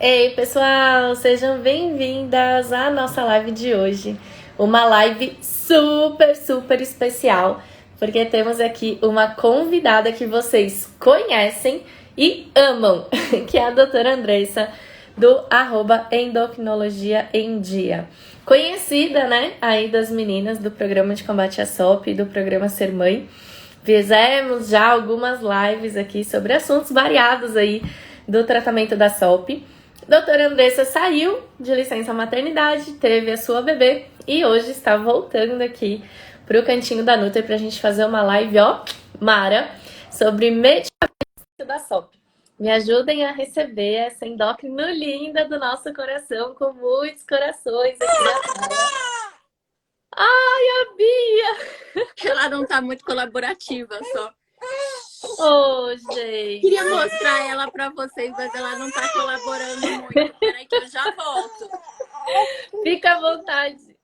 Ei, pessoal, sejam bem-vindas à nossa live de hoje. Uma live super especial, porque temos aqui uma convidada que vocês conhecem e amam, que é a doutora Andressa, do @endocrinologia em dia. Conhecida, né, aí das meninas do programa de combate à SOP e do programa Ser Mãe. Fizemos já algumas lives aqui sobre assuntos variados aí do tratamento da SOP. Doutora Andressa saiu de licença maternidade, teve a sua bebê e hoje está voltando aqui para o Cantinho da Nutri para a gente fazer uma live, ó, mara, sobre medicamento da SOP. Me ajudem a receber essa endócrino linda do nosso coração, com muitos corações aqui na sala. Ai, a Bia! Ela não tá muito colaborativa, só. Ô, gente! Queria mostrar ela pra vocês, mas ela não tá colaborando muito. Peraí que eu já volto. Fica à vontade.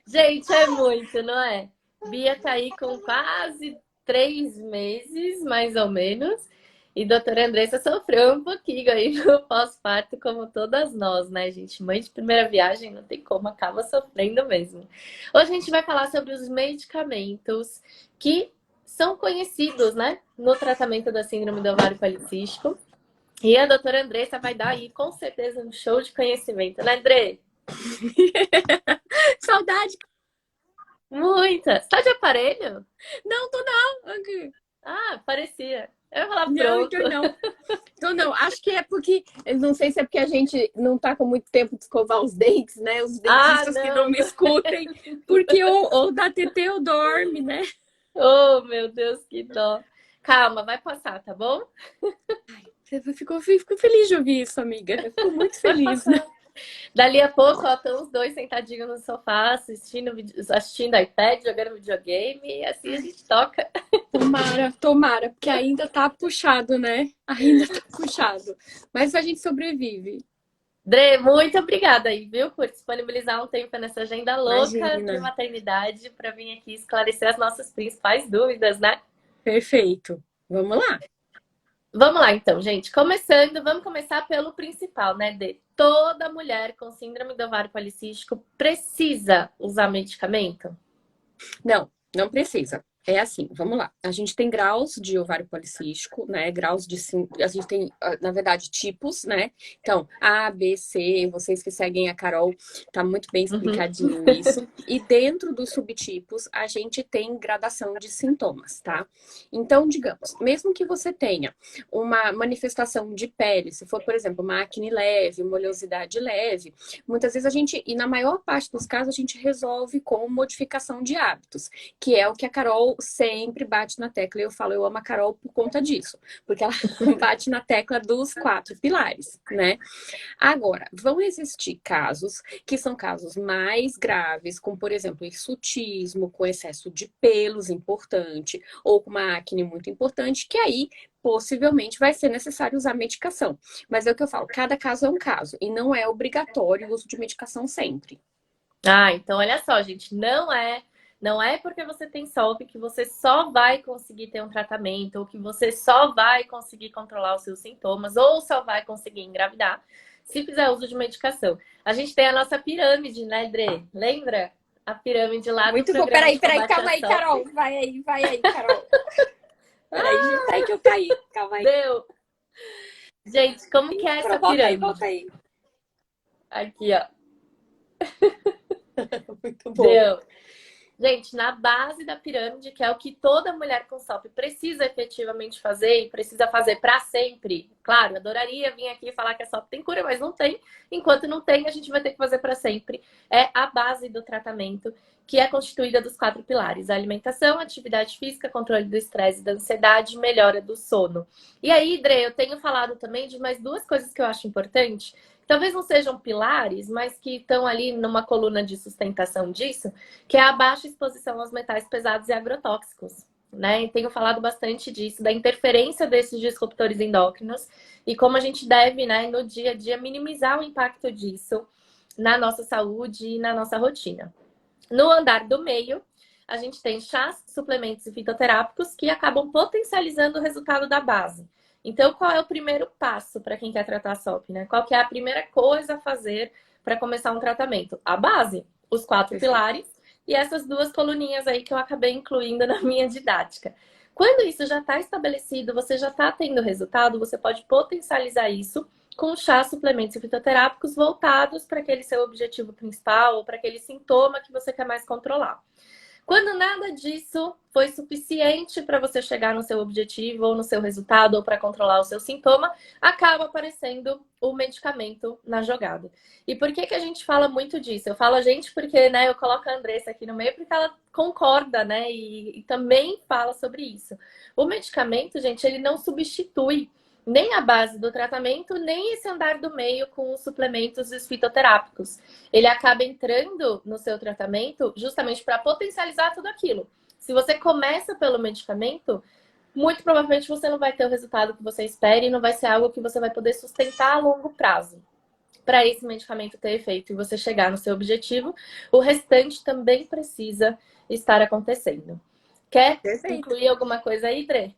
Gente, é muito, não é? Bia tá aí com quase 3 meses, mais ou menos. E doutora Andressa sofreu um pouquinho aí no pós-parto, como todas nós, né, gente? Mãe de primeira viagem, não tem como, acaba sofrendo mesmo. Hoje a gente vai falar sobre os medicamentos que são conhecidos, né, no tratamento da síndrome do ovário policístico. E a doutora Andressa vai dar aí, com certeza, um show de conhecimento, né, André? Saudade. Muita! Você tá de aparelho? Não, tô não. Ah, parecia. Eu ia falar Não, pronto. não. Tô não. Acho que é porque, não sei se é porque a gente não tá com muito tempo de escovar os dentes, né? Os dentistas que não me escutem. Porque ou dá TT ou dorme, né? Oh, meu Deus, que dó. Calma, vai passar, tá bom? Fico feliz de ouvir isso, amiga. Eu fico muito feliz, né? Dali a pouco, ó, estão os dois sentadinhos no sofá, assistindo iPad, jogando videogame, e assim a gente toca. Tomara, porque ainda tá puxado, né? Ainda tá puxado. Mas a gente sobrevive. Dre, muito obrigada aí, viu, por disponibilizar um tempo nessa agenda louca Imagina. de maternidade para vir aqui esclarecer as nossas principais dúvidas, né? Perfeito. Vamos lá. Vamos lá, então, gente. Vamos começar pelo principal, né, Dê? Toda mulher com síndrome do ovário policístico precisa usar medicamento? Não precisa. É assim, vamos lá. A gente tem graus de ovário policístico, né? A gente tem, na verdade, tipos, né? Então, A, B, C, vocês que seguem a Carol, tá muito bem explicadinho isso. E dentro dos subtipos, a gente tem gradação de sintomas, tá? Então, digamos, mesmo que você tenha uma manifestação de pele, se for, por exemplo, uma acne leve, uma oleosidade leve, muitas vezes e na maior parte dos casos, a gente resolve com modificação de hábitos, que é o que a Carol sempre bate na tecla. Eu falo, eu amo a Carol por conta disso, porque ela bate na tecla dos 4 pilares, né? Agora, vão existir casos que são casos mais graves, como, por exemplo, hirsutismo, com excesso de pelos importante, ou com uma acne muito importante, que aí possivelmente vai ser necessário usar medicação. Mas é o que eu falo, cada caso é um caso, e não é obrigatório o uso de medicação sempre. Ah, então olha só, gente, não é porque você tem SOP que você só vai conseguir ter um tratamento, ou que você só vai conseguir controlar os seus sintomas, ou só vai conseguir engravidar se fizer uso de medicação. A gente tem a nossa pirâmide, né, Dre? Lembra? A pirâmide lá Muito do bom. programa de Peraí, combate calma à aí, SOP. Carol. Vai aí, Carol. Peraí, junta aí que eu caí. Calma aí. Deu! Gente, como que é essa pirâmide? Volta aí. Aqui, ó. Muito bom. Deu. Gente, na base da pirâmide, que é o que toda mulher com SOP precisa efetivamente fazer e precisa fazer para sempre. Claro, adoraria vir aqui e falar que a SOP tem cura, mas não tem. Enquanto não tem, a gente vai ter que fazer para sempre. É a base do tratamento, que é constituída dos 4 pilares: a alimentação, atividade física, controle do estresse e da ansiedade, melhora do sono. E aí, Dre, eu tenho falado também de mais 2 coisas que eu acho importantes. Talvez não sejam pilares, mas que estão ali numa coluna de sustentação disso, que é a baixa exposição aos metais pesados e agrotóxicos, né? E tenho falado bastante disso, da interferência desses disruptores endócrinos e como a gente deve, né, no dia a dia, minimizar o impacto disso na nossa saúde e na nossa rotina. No andar do meio, a gente tem chás, suplementos e fitoterápicos que acabam potencializando o resultado da base. Então, qual é o primeiro passo para quem quer tratar SOP, né? Qual que é a primeira coisa a fazer para começar um tratamento? A base, os 4 Perfeito. pilares e essas 2 coluninhas aí que eu acabei incluindo na minha didática. Quando isso já está estabelecido, você já está tendo resultado, você pode potencializar isso com chás, suplementos e fitoterápicos voltados para aquele seu objetivo principal ou para aquele sintoma que você quer mais controlar. Quando nada disso foi suficiente para você chegar no seu objetivo ou no seu resultado ou para controlar o seu sintoma, acaba aparecendo o medicamento na jogada. E por que a gente fala muito disso? Eu falo a gente porque, né, eu coloco a Andressa aqui no meio porque ela concorda, né, e também fala sobre isso. O medicamento, gente, ele não substitui nem a base do tratamento, nem esse andar do meio com os suplementos e os fitoterápicos. Ele acaba entrando no seu tratamento justamente para potencializar tudo aquilo. Se você começa pelo medicamento, muito provavelmente você não vai ter o resultado que você espera e não vai ser algo que você vai poder sustentar a longo prazo. Para esse medicamento ter efeito e você chegar no seu objetivo, o restante também precisa estar acontecendo. Quer Perfeito. incluir alguma coisa aí, Dre?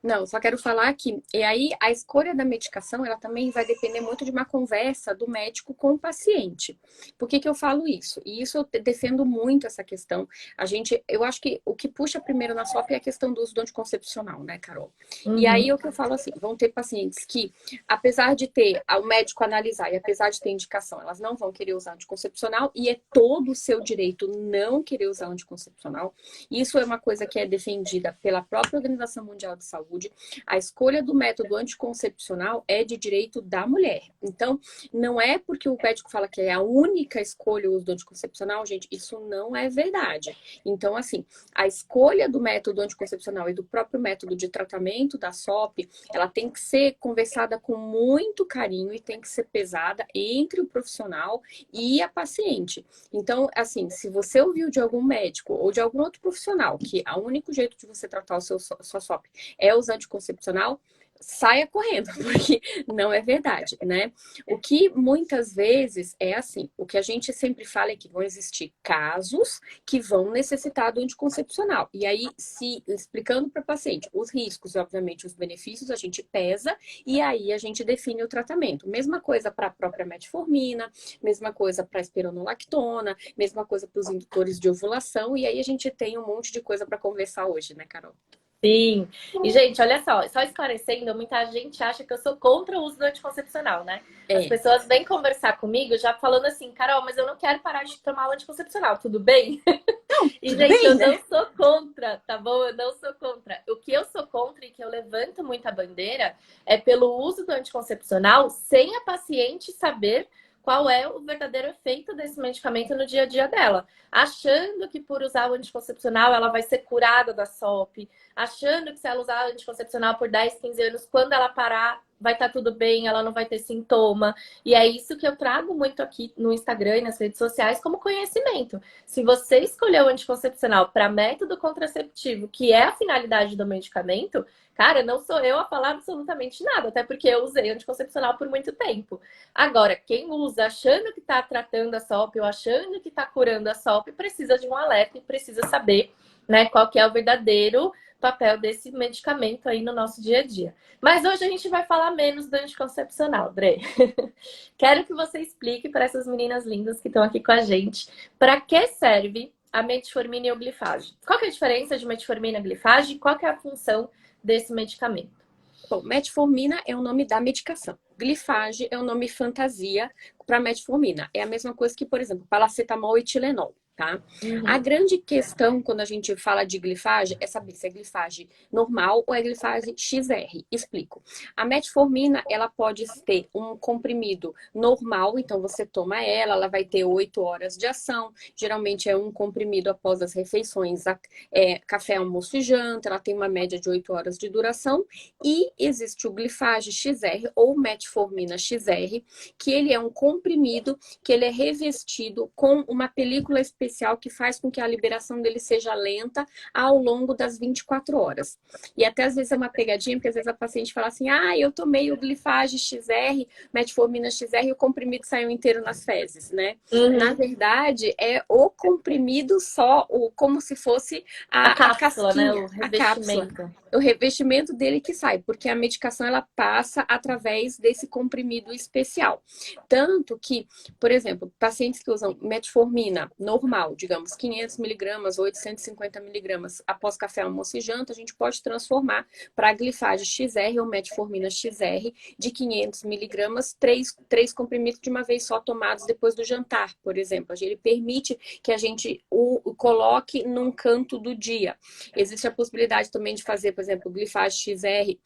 Não, só quero falar que, e aí a escolha da medicação, ela também vai depender muito de uma conversa do médico com o paciente. Por que que eu falo isso? E isso eu defendo muito essa questão. Eu acho que o que puxa primeiro na SOP é a questão do uso do anticoncepcional, né, Carol? E aí Uhum. o que eu falo assim, vão ter pacientes que, apesar de ter o médico analisar e apesar de ter indicação, elas não vão querer usar anticoncepcional e é todo o seu direito não querer usar anticoncepcional. Isso é uma coisa que é defendida pela própria Organização Mundial de Saúde. A escolha do método anticoncepcional é de direito da mulher. Então, não é porque o médico fala que é a única escolha o uso do anticoncepcional, gente, isso não é verdade. Então, assim, a escolha do método anticoncepcional e do próprio método de tratamento da SOP, ela tem que ser conversada com muito carinho e tem que ser pesada entre o profissional e a paciente. Então, assim, se você ouviu de algum médico ou de algum outro profissional que o único jeito de você tratar sua SOP é usar anticoncepcional, saia correndo, porque não é verdade, né? O que muitas vezes é assim, o que a gente sempre fala é que vão existir casos que vão necessitar do anticoncepcional. E aí, se explicando para o paciente os riscos e, obviamente, os benefícios, a gente pesa e aí a gente define o tratamento. Mesma coisa para a própria metformina, mesma coisa para a espironolactona, mesma coisa para os indutores de ovulação, e aí a gente tem um monte de coisa para conversar hoje, né, Carol? Sim. E, gente, olha só esclarecendo, muita gente acha que eu sou contra o uso do anticoncepcional, né? As É, pessoas vêm conversar comigo já falando assim, Carol, mas eu não quero parar de tomar o anticoncepcional, tudo bem? E, tudo gente, bem, eu né? não sou contra, tá bom? Eu não sou contra. O que eu sou contra e que eu levanto muita bandeira é pelo uso do anticoncepcional sem a paciente saber qual é o verdadeiro efeito desse medicamento no dia a dia dela. Achando que por usar o anticoncepcional ela vai ser curada da SOP, achando que se ela usar o anticoncepcional por 10, 15 anos, quando ela parar, vai estar tudo bem, ela não vai ter sintoma. E é isso que eu trago muito aqui no Instagram e nas redes sociais como conhecimento. Se você escolheu o anticoncepcional para método contraceptivo, que é a finalidade do medicamento, cara, não sou eu a falar absolutamente nada, até porque eu usei anticoncepcional por muito tempo. Agora, quem usa achando que está tratando a SOP ou achando que está curando a SOP, precisa de um alerta e precisa saber, né, qual que é o verdadeiro papel desse medicamento aí no nosso dia a dia. Mas hoje a gente vai falar menos do anticoncepcional, Dre. Quero que você explique para essas meninas lindas que estão aqui com a gente para que serve a metformina e o glifage. Qual que é a diferença de metformina e glifage e qual que é a função desse medicamento? Bom, metformina é o nome da medicação. Glifage é o nome fantasia para metformina. É a mesma coisa que, por exemplo, paracetamol e Tilenol. Tá? A Uhum. grande questão quando a gente fala de glifage é saber se é glifage normal ou é glifage XR. Explico. A metformina, ela pode ter um comprimido normal, então você toma ela vai ter 8 horas de ação. Geralmente é um comprimido após as refeições, café, almoço e janta. Ela tem uma média de 8 horas de duração. E existe o glifage XR ou metformina XR, que ele é um comprimido que ele é revestido com uma película especial que faz com que a liberação dele seja lenta ao longo das 24 horas. E até às vezes é uma pegadinha, porque às vezes a paciente fala assim, eu tomei o glifage XR, metformina XR e o comprimido saiu inteiro nas fezes, né? Na Uhum. verdade, é o comprimido só, como se fosse A a cápsula, né? casquinha, O a cápsula. revestimento. o revestimento dele que sai, porque a medicação ela passa através desse comprimido especial. Tanto que, por exemplo, pacientes que usam metformina normal, digamos 500 miligramas, 850 miligramas após café, almoço e janta, a gente pode transformar para a glifage XR ou metformina XR de 500 miligramas, três comprimidos de uma vez só tomados depois do jantar, por exemplo. Ele permite que a gente o coloque num canto do dia. Existe a possibilidade também de fazer, por exemplo, glifage XR,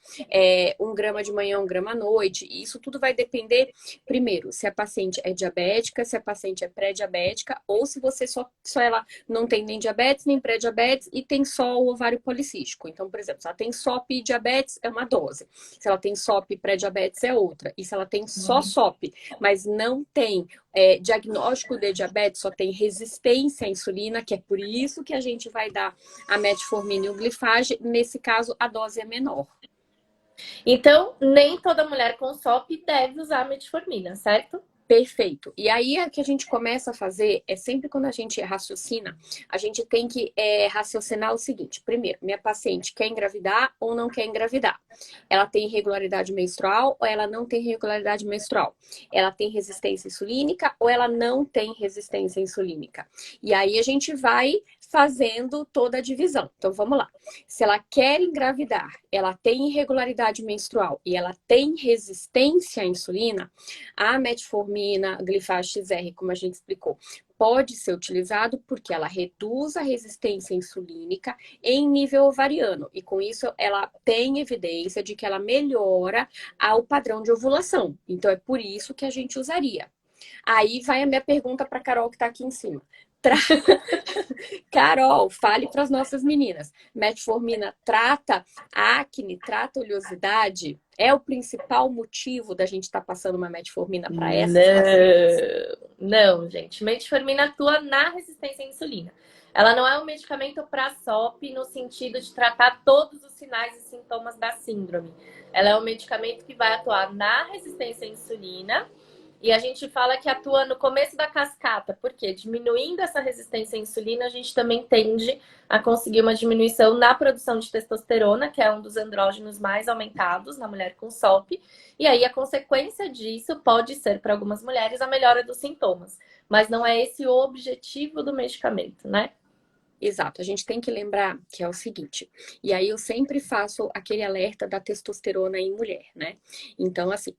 1 grama de manhã, 1 grama à noite. E isso tudo vai depender, primeiro, se a paciente é diabética, se a paciente é pré-diabética, ou se você só ela não tem nem diabetes, nem pré-diabetes e tem só o ovário policístico. Então, por exemplo, se ela tem SOP e diabetes, é uma dose. Se ela tem SOP e pré-diabetes, é outra. E se ela tem só SOP, mas não tem diagnóstico de diabetes, só tem resistência à insulina, que é por isso que a gente vai dar a metformina e o glifage. Nesse caso, a dose é menor. Então, nem toda mulher com SOP deve usar metformina, certo? Perfeito. E aí o que a gente começa a fazer é sempre quando a gente raciocina, a gente tem que raciocinar o seguinte. Primeiro, minha paciente quer engravidar ou não quer engravidar? Ela tem irregularidade menstrual ou ela não tem irregularidade menstrual? Ela tem resistência insulínica ou ela não tem resistência insulínica? E aí a gente vai fazendo toda a divisão. Então vamos lá. Se ela quer engravidar, ela tem irregularidade menstrual e ela tem resistência à insulina, a metformina, glifage XR, como a gente explicou, pode ser utilizado porque ela reduz a resistência insulínica em nível ovariano. E com isso ela tem evidência de que ela melhora o padrão de ovulação. Então é por isso que a gente usaria. Aí vai a minha pergunta para a Carol que está aqui em cima. Carol, fale para as nossas meninas. Metformina trata acne, trata oleosidade? É o principal motivo da gente estar passando uma metformina para essas pacientes? Não, gente. Metformina atua na resistência à insulina. Ela não é um medicamento para SOP no sentido de tratar todos os sinais e sintomas da síndrome. Ela é um medicamento que vai atuar na resistência à insulina. E a gente fala que atua no começo da cascata, porque diminuindo essa resistência à insulina, a gente também tende a conseguir uma diminuição na produção de testosterona, que é um dos andrógenos mais aumentados na mulher com SOP. E aí a consequência disso pode ser, para algumas mulheres, a melhora dos sintomas. Mas não é esse o objetivo do medicamento, né? Exato, a gente tem que lembrar que é o seguinte, e aí eu sempre faço aquele alerta da testosterona em mulher, né? Então, assim,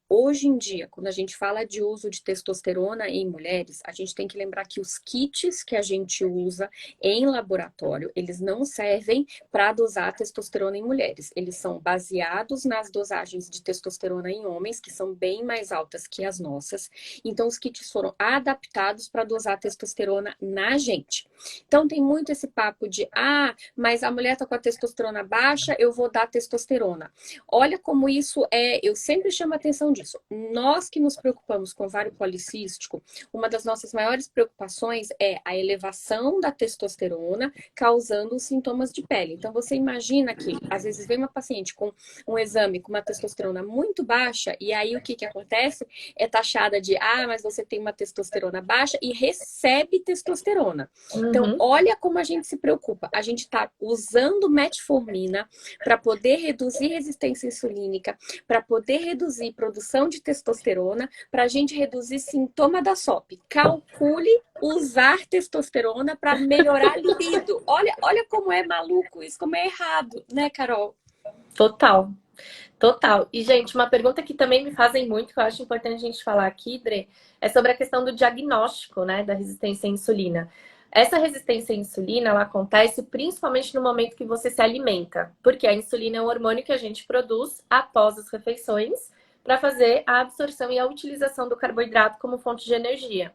hoje em dia, quando a gente fala de uso de testosterona em mulheres, a gente tem que lembrar que os kits que a gente usa em laboratório, eles não servem para dosar testosterona em mulheres. Eles são baseados nas dosagens de testosterona em homens, que são bem mais altas que as nossas. Então, os kits foram adaptados para dosar testosterona na gente. Então, tem muito esse papo de, mas a mulher tá com a testosterona baixa, eu vou dar testosterona. Olha como isso eu sempre chamo a atenção disso. Nós que nos preocupamos com ovário policístico, uma das nossas maiores preocupações é a elevação da testosterona causando os sintomas de pele. Então, você imagina que, às vezes, vem uma paciente com um exame com uma testosterona muito baixa, e aí o que acontece? É taxada de, mas você tem uma testosterona baixa e recebe testosterona. Então, olha como a gente se preocupa. A gente está usando metformina para poder reduzir resistência insulínica, para poder reduzir produção de testosterona, para a gente reduzir sintoma da SOP. Calcule usar testosterona para melhorar a libido. Olha como é maluco isso, como é errado, né, Carol? Total. Total. E, gente, uma pergunta que também me fazem muito, que eu acho importante a gente falar aqui, Dre, é sobre a questão do diagnóstico, né, da resistência à insulina. Essa resistência à insulina, ela acontece principalmente no momento que você se alimenta, porque a insulina é um hormônio que a gente produz após as refeições para fazer a absorção e a utilização do carboidrato como fonte de energia.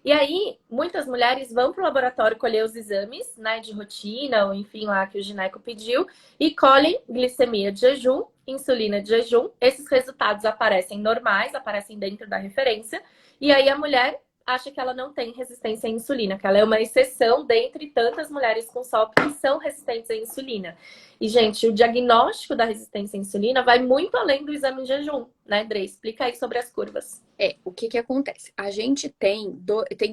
E aí, muitas mulheres vão para o laboratório colher os exames, né, de rotina, ou enfim, lá que o gineco pediu, e colhem glicemia de jejum, insulina de jejum. Esses resultados aparecem normais, aparecem dentro da referência, e aí a mulher acha que ela não tem resistência à insulina, que ela é uma exceção dentre tantas mulheres com SOP que são resistentes à insulina. E, gente, o diagnóstico da resistência à insulina vai muito além do exame em jejum, né, Dre? Explica aí sobre as curvas. O que que acontece? A gente tem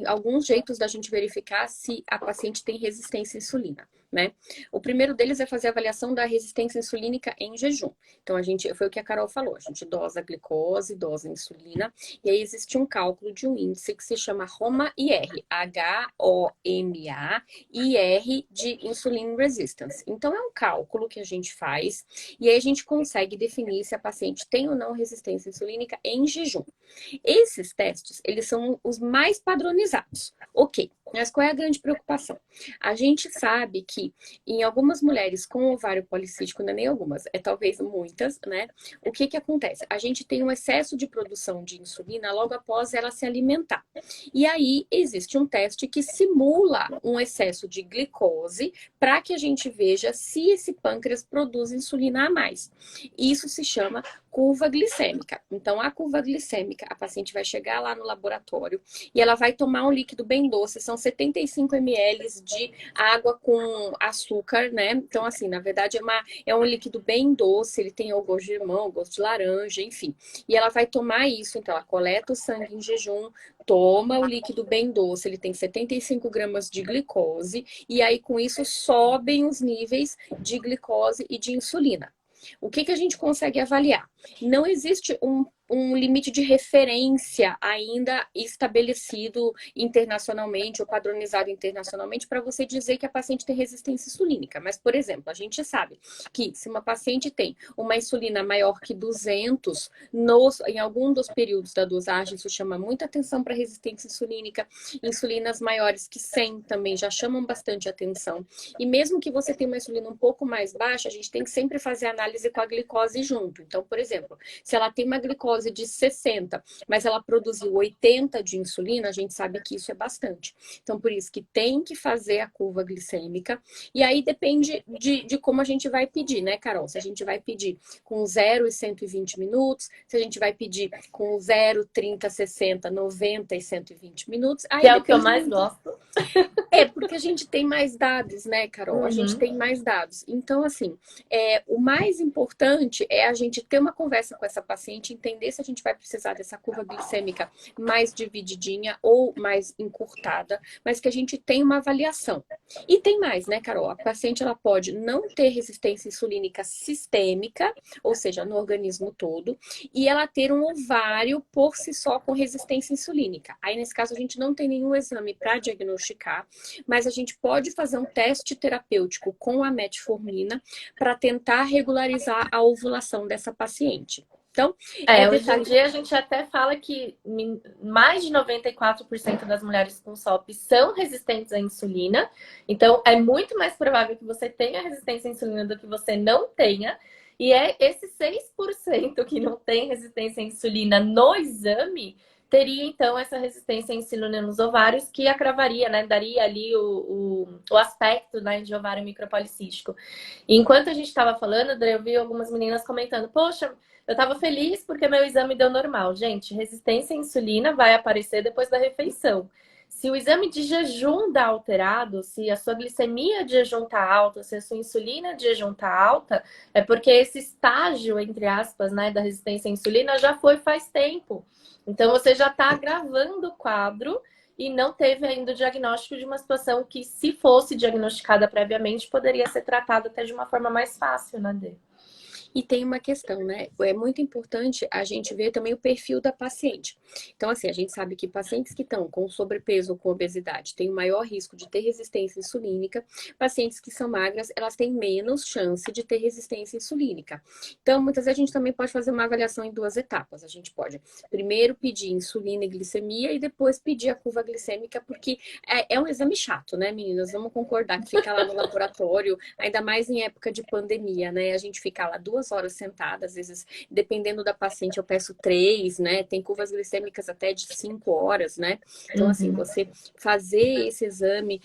alguns jeitos da gente verificar se a paciente tem resistência à insulina, né? O primeiro deles é fazer a avaliação da resistência insulínica em jejum. Então, foi o que a Carol falou, a gente dosa a glicose, dosa a insulina, e aí existe um cálculo de um índice que se chama HOMA-IR, HOMA-IR de Insulin Resistance. Então, é um cálculo que a gente faz, e aí a gente consegue definir se a paciente tem ou não resistência insulínica em jejum. Esses testes, eles são os mais padronizados. Ok, mas qual é a grande preocupação? A gente sabe que em algumas mulheres com ovário policístico, não é nem algumas, é talvez muitas, né? O que que acontece? A gente tem um excesso de produção de insulina logo após ela se alimentar. E aí existe um teste que simula um excesso de glicose para que a gente veja se esse pâncreas produz insulina a mais. Isso se chama curva glicêmica. Então, a curva glicêmica, a paciente vai chegar lá no laboratório e ela vai tomar um líquido bem doce, são 75 ml de água com açúcar, né? Então, assim, na verdade, é um líquido bem doce, ele tem o gosto de limão, gosto de laranja, enfim. E ela vai tomar isso, então, ela coleta o sangue em jejum, toma o líquido bem doce, ele tem 75 gramas de glicose, e aí com isso sobem os níveis de glicose e de insulina. O que a gente consegue avaliar? Não existe um limite de referência ainda estabelecido internacionalmente ou padronizado internacionalmente para você dizer que a paciente tem resistência insulínica. Mas, por exemplo, a gente sabe que se uma paciente tem uma insulina maior que 200, em algum dos períodos da dosagem, isso chama muita atenção para resistência insulínica. Insulinas maiores que 100 também já chamam bastante atenção. E mesmo que você tenha uma insulina um pouco mais baixa, a gente tem que sempre fazer análise com a glicose junto. Então, por exemplo, se ela tem uma glicose de 60, mas ela produziu 80 de insulina, a gente sabe que isso é bastante. Então, por isso que tem que fazer a curva glicêmica. E aí depende de como a gente vai pedir, né, Carol? Se a gente vai pedir com 0 e 120 minutos, se a gente vai pedir com 0, 30, 60, 90 e 120 minutos. Aí Que é o que eu mais gosto. Porque a gente tem mais dados, né, Carol? A gente tem mais dados. Então, assim, o mais importante é a gente ter uma conversa com essa paciente, entender se a gente vai precisar dessa curva glicêmica mais divididinha ou mais encurtada, mas que a gente tenha uma avaliação. E tem mais, né, Carol? A paciente ela pode não ter resistência insulínica sistêmica, ou seja, no organismo todo, e ela ter um ovário por si só com resistência insulínica. Aí, nesse caso, a gente não tem nenhum exame para diagnosticar, mas a gente pode fazer um teste terapêutico com a metformina para tentar regularizar a ovulação dessa paciente. Então, hoje em dia a gente até fala que mais de 94% das mulheres com SOP são resistentes à insulina. Então, é muito mais provável que você tenha resistência à insulina do que você não tenha. E é esse 6% que não tem resistência à insulina no exame teria, então, essa resistência à insulina nos ovários, que agravaria, né? Daria ali o aspecto, né, de ovário micropolicístico. E enquanto a gente estava falando, eu vi algumas meninas comentando, poxa, eu estava feliz porque meu exame deu normal. Gente, resistência à insulina vai aparecer depois da refeição. Se o exame de jejum dá alterado, se a sua glicemia de jejum tá alta, se a sua insulina de jejum tá alta, é porque esse estágio, entre aspas, né, da resistência à insulina já foi faz tempo. Então, você já está agravando o quadro e não teve ainda o diagnóstico de uma situação que, se fosse diagnosticada previamente, poderia ser tratada até de uma forma mais fácil, né, Dê? E tem uma questão, né? É muito importante a gente ver também o perfil da paciente. Então, assim, a gente sabe que pacientes que estão com sobrepeso ou com obesidade têm o maior risco de ter resistência insulínica. Pacientes que são magras, elas têm menos chance de ter resistência insulínica. Então, muitas vezes a gente também pode fazer uma avaliação em duas etapas. A gente pode primeiro pedir insulina e glicemia e depois pedir a curva glicêmica, porque é um exame chato, né, meninas? Vamos concordar que ficar lá no laboratório, ainda mais em época de pandemia, né? A gente fica lá 2 horas sentada, às vezes, dependendo da paciente, eu peço 3, né? Tem curvas glicêmicas até de 5 horas, né? Então, assim, você fazer esse exame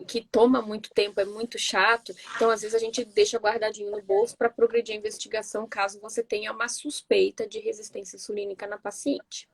que toma muito tempo, é muito chato. Então, às vezes, a gente deixa guardadinho no bolso para progredir a investigação, caso você tenha uma suspeita de resistência insulínica na paciente.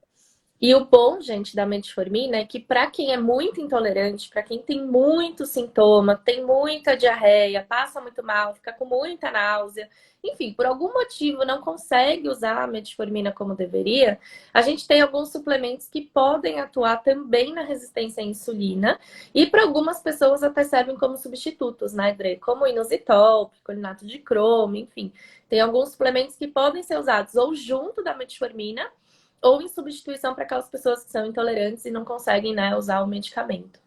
E o bom, gente, da metformina é que para quem é muito intolerante, para quem tem muito sintoma, tem muita diarreia, passa muito mal, fica com muita náusea, enfim, por algum motivo não consegue usar a metformina como deveria, a gente tem alguns suplementos que podem atuar também na resistência à insulina e para algumas pessoas até servem como substitutos, né, Dre? Como o inositol, picolinato de cromo, enfim. Tem alguns suplementos que podem ser usados ou junto da metformina ou em substituição para aquelas pessoas que são intolerantes e não conseguem, né, usar o medicamento.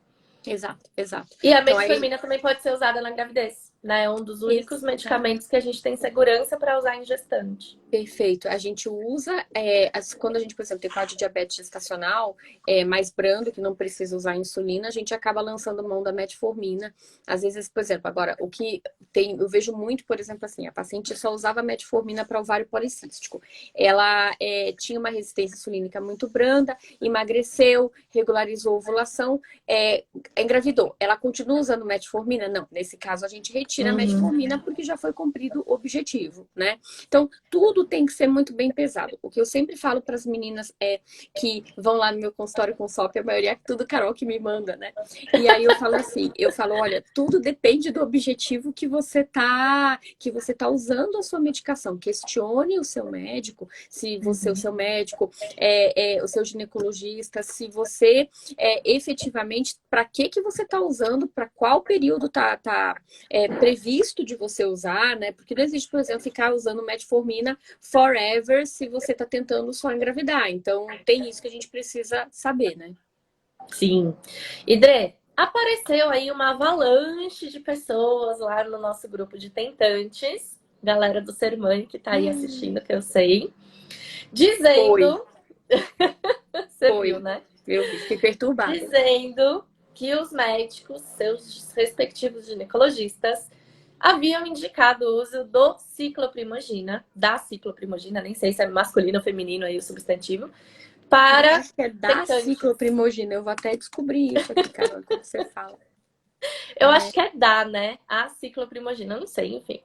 Exato, exato. E a Então aí, metformina também pode ser usada na gravidez, né? É um dos únicos medicamentos que a gente tem segurança para usar em gestante. perfeito. A gente usa, quando a gente, por exemplo, tem quadro de diabetes gestacional, mais brando, que não precisa usar insulina, a gente acaba lançando mão da metformina. Às vezes, por exemplo, agora, o que tem, eu vejo muito, por exemplo, assim, a paciente só usava metformina para ovário policístico. Ela tinha uma resistência insulínica muito branda, emagreceu, regularizou a ovulação, engravidou. Ela continua usando metformina? Não. Nesse caso, a gente retira a metformina porque já foi cumprido o objetivo, né? Então, tudo tem que ser muito bem pesado. O que eu sempre falo para as meninas que vão lá no meu consultório com SOP, a maioria é tudo Carol que me manda, né? E aí eu falo assim, olha, tudo depende do objetivo que você tá usando a sua medicação. Questione o seu médico, se você, o seu médico, o seu ginecologista, se você efetivamente, para que você está usando, para qual período tá previsto de você usar, né? Porque não existe, por exemplo, ficar usando metformina forever se você está tentando só engravidar. Então, tem isso que a gente precisa saber, né? Sim. E Dre, apareceu aí uma avalanche de pessoas lá no nosso grupo de tentantes, galera do Ser Mãe que tá aí assistindo, que eu sei, Foi, dizendo. Você viu, foi. né? Eu fiquei perturbada. Dizendo que os médicos, seus respectivos ginecologistas, haviam indicado o uso do cicloprimogina, da cicloprimogina, nem sei se é masculino ou feminino aí o substantivo, Eu para acho que é da tentantes. cicloprimogina. Eu vou até descobrir isso aqui, Carol, quando você fala. Eu acho que é da, né? A cicloprimogina, não sei, enfim.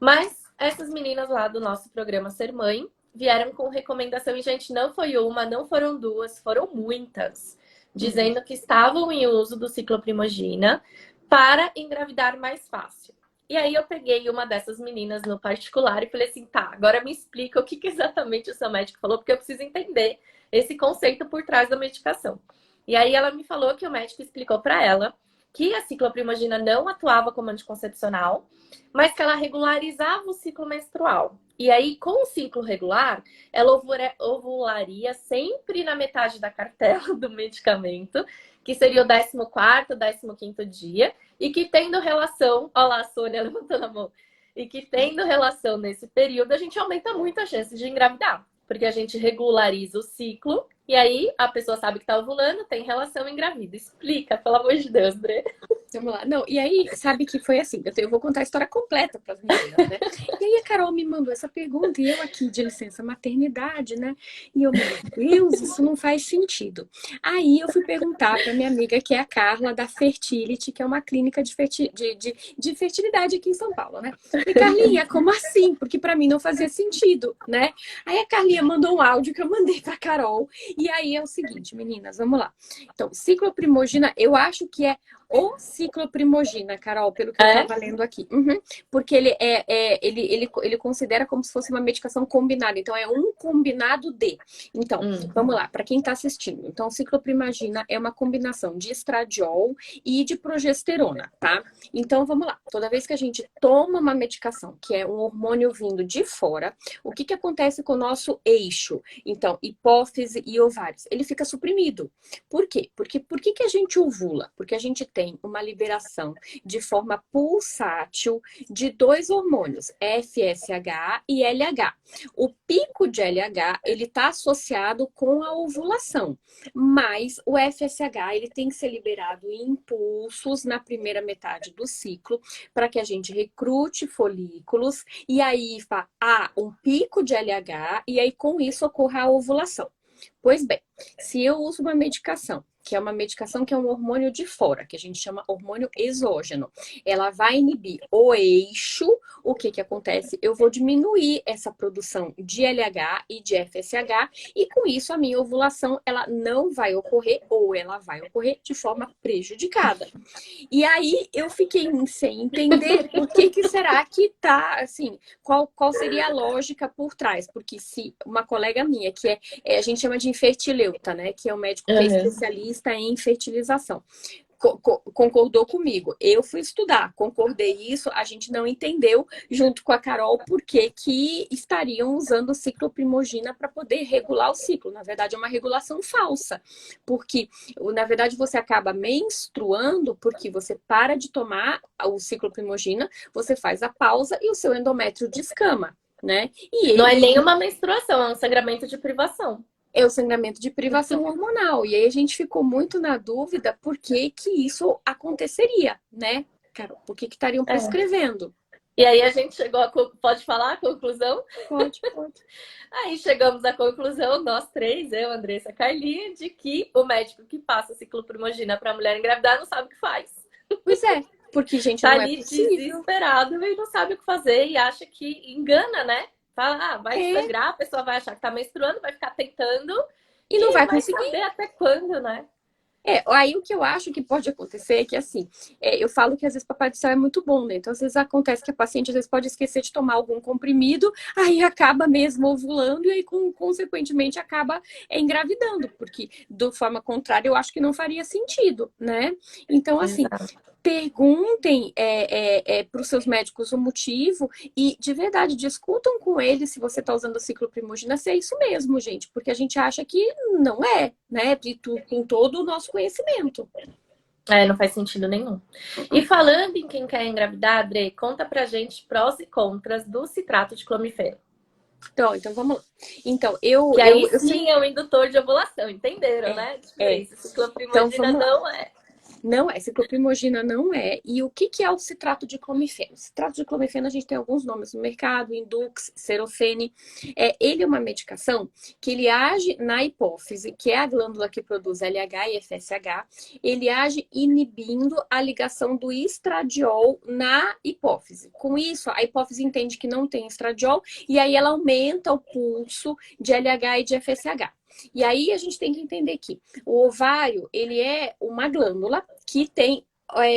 Mas essas meninas lá do nosso programa Ser Mãe vieram com recomendação, e gente, não foi uma, não foram duas, foram muitas, dizendo que estavam em uso do cicloprimogina para engravidar mais fácil. E aí eu peguei uma dessas meninas no particular e falei assim, tá, agora me explica o que exatamente o seu médico falou, porque eu preciso entender esse conceito por trás da medicação. E aí ela me falou que o médico explicou para ela que a cicloprimogina não atuava como anticoncepcional, mas que ela regularizava o ciclo menstrual. E aí, com o ciclo regular, ela ovularia sempre na metade da cartela do medicamento, que seria o 14º, 15º dia, e que tendo relação, olha lá a Sônia levantando a mão, e que tendo relação nesse período, a gente aumenta muito a chance de engravidar, porque a gente regulariza o ciclo, e aí a pessoa sabe que está ovulando, tem relação, engravida. Explica, pelo amor de Deus, Bre. Vamos lá. Não, e aí, sabe que foi assim, eu vou contar a história completa para as meninas, né? E aí a Carol me mandou essa pergunta e eu aqui de licença maternidade, né? E eu, meu Deus, isso não faz sentido. Aí eu fui perguntar para minha amiga, que é a Carla, da Fertility, que é uma clínica de fertilidade aqui em São Paulo, né? E Carlinha, como assim? Porque para mim não fazia sentido, né? Aí a Carlinha mandou um áudio que eu mandei para Carol. E aí é o seguinte, meninas, vamos lá. Então, cicloprimogina, eu acho que é o cicloprimogina, Carol, pelo que eu estava lendo aqui. Porque ele considera como se fosse uma medicação combinada. Então, é um combinado de. Então, vamos lá, para quem está assistindo. Então, cicloprimogina é uma combinação de estradiol e de progesterona, tá? Então, vamos lá. Toda vez que a gente toma uma medicação, que é um hormônio vindo de fora, o que acontece com o nosso eixo? Então, hipófise e ovários. Ele fica suprimido. Por quê? Porque por que a gente ovula? Porque a gente tem uma liberação de forma pulsátil de dois hormônios, FSH e LH. O pico de LH, ele está associado com a ovulação, mas o FSH, ele tem que ser liberado em impulsos na primeira metade do ciclo, para que a gente recrute folículos, e aí há um pico de LH, e aí com isso ocorra a ovulação. Pois bem, se eu uso uma medicação que é uma medicação que é um hormônio de fora, que a gente chama hormônio exógeno. Ela vai inibir o eixo. O que que acontece? Eu vou diminuir essa produção de LH e de FSH e com isso a minha ovulação ela não vai ocorrer ou ela vai ocorrer de forma prejudicada. E aí eu fiquei sem entender por que será que tá, assim, qual seria a lógica por trás? Porque se uma colega minha, que a gente chama de infertileuta, né? Que é um médico que é especialista em fertilização, concordou comigo. Eu fui estudar, concordei isso, a gente não entendeu, junto com a Carol, por que estariam usando cicloprimogina para poder regular o ciclo. Na verdade, é uma regulação falsa, porque, na verdade, você acaba menstruando porque você para de tomar o cicloprimogina, você faz a pausa e o seu endométrio descama, né? Não é nem uma menstruação, é um sangramento de privação. É o sangramento de privação hormonal. E aí a gente ficou muito na dúvida por que isso aconteceria, né, Carol? Por que estariam prescrevendo? E aí a gente chegou a... Pode falar a conclusão? Pode. Aí chegamos à conclusão, nós três, eu, Andressa, Carlinha, de que o médico que passa cicloprimogina para a mulher engravidar não sabe o que faz. Pois é, porque, gente, tá não ali é possível. Desesperado e não sabe o que fazer e acha que engana, né? Fala, vai sangrar, a pessoa vai achar que tá menstruando, vai ficar tentando e não vai conseguir saber até quando, né? Aí o que eu acho que pode acontecer é que, assim, eu falo que às vezes Papai do Céu é muito bom, né? Então, às vezes acontece que a paciente, às vezes, pode esquecer de tomar algum comprimido, aí acaba mesmo ovulando e aí, consequentemente, acaba engravidando, porque, de forma contrária, eu acho que não faria sentido, né? Então, assim, perguntem para os seus médicos o motivo e, de verdade, discutam com eles se você está usando o cicloprimogina, se é isso mesmo, gente, porque a gente acha que não é, né? Com todo o nosso conhecimento. Não faz sentido nenhum. E falando em quem quer engravidar, Adri, conta pra gente prós e contras do citrato de clomifeno. Então vamos lá. Então, que aí sim é um indutor de ovulação, entenderam, né? Isso, cicloprimogina não é. Não é, cicloprimogina não é. E o que é o citrato de clomifeno? O citrato de clomifeno a gente tem alguns nomes no mercado, Indux, Serofene. Ele é uma medicação que ele age na hipófise, que é a glândula que produz LH e FSH. Ele age inibindo a ligação do estradiol na hipófise. Com isso, a hipófise entende que não tem estradiol e aí ela aumenta o pulso de LH e de FSH. E aí a gente tem que entender que o ovário, ele é uma glândula que tem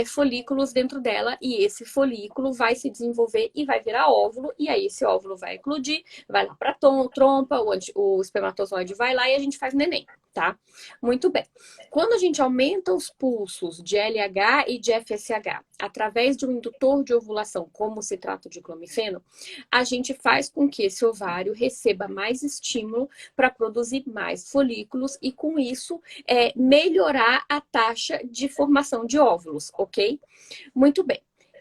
folículos dentro dela e esse folículo vai se desenvolver e vai virar óvulo e aí esse óvulo vai eclodir, vai lá para trompa, o espermatozoide vai lá e a gente faz neném, tá? Muito bem. Quando a gente aumenta os pulsos de LH e de FSH através de um indutor de ovulação, como o citrato de clomifeno, a gente faz com que esse ovário receba mais estímulo para produzir mais folículos e com isso melhorar a taxa de formação de óvulos, ok? Muito bem.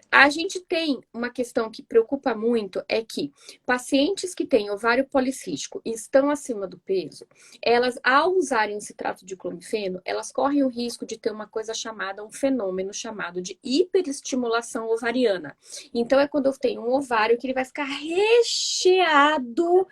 A gente tem uma questão que preocupa muito, é que pacientes que têm ovário policístico e estão acima do peso, elas, ao usarem o citrato de clomifeno, elas correm o risco de ter uma coisa chamada, um fenômeno chamado de hiperestimulação ovariana. Então, é quando eu tenho um ovário que ele vai ficar recheado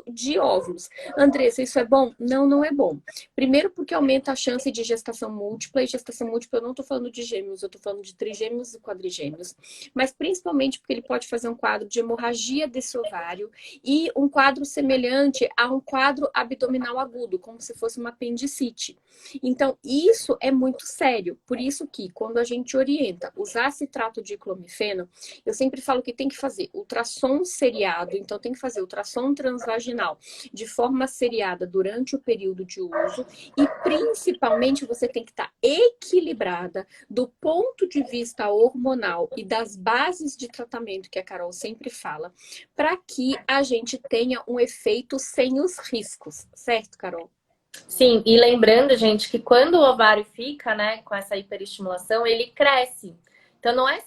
de óvulos. Andressa, isso é bom? Não, não é bom. Primeiro porque aumenta a chance de gestação múltipla, e gestação múltipla eu não estou falando de gêmeos, eu estou falando de trigêmeos e quadrigêmeos, mas principalmente porque ele pode fazer um quadro de hemorragia desse ovário e um quadro semelhante a um quadro abdominal agudo, como se fosse uma apendicite. Então, isso é muito sério. Por isso que, quando a gente orienta usar citrato de clomifeno, eu sempre falo que tem que fazer ultrassom seriado, então tem que fazer ultrassom transvaginal de forma seriada durante o período de uso e, principalmente, você tem que estar equilibrada do ponto de vista hormonal e das bases de tratamento que a Carol sempre fala, para que a gente tenha um efeito sem os riscos, certo, Carol? Sim, e lembrando, gente, que quando o ovário fica, né, com essa hiperestimulação, ele cresce. Então não é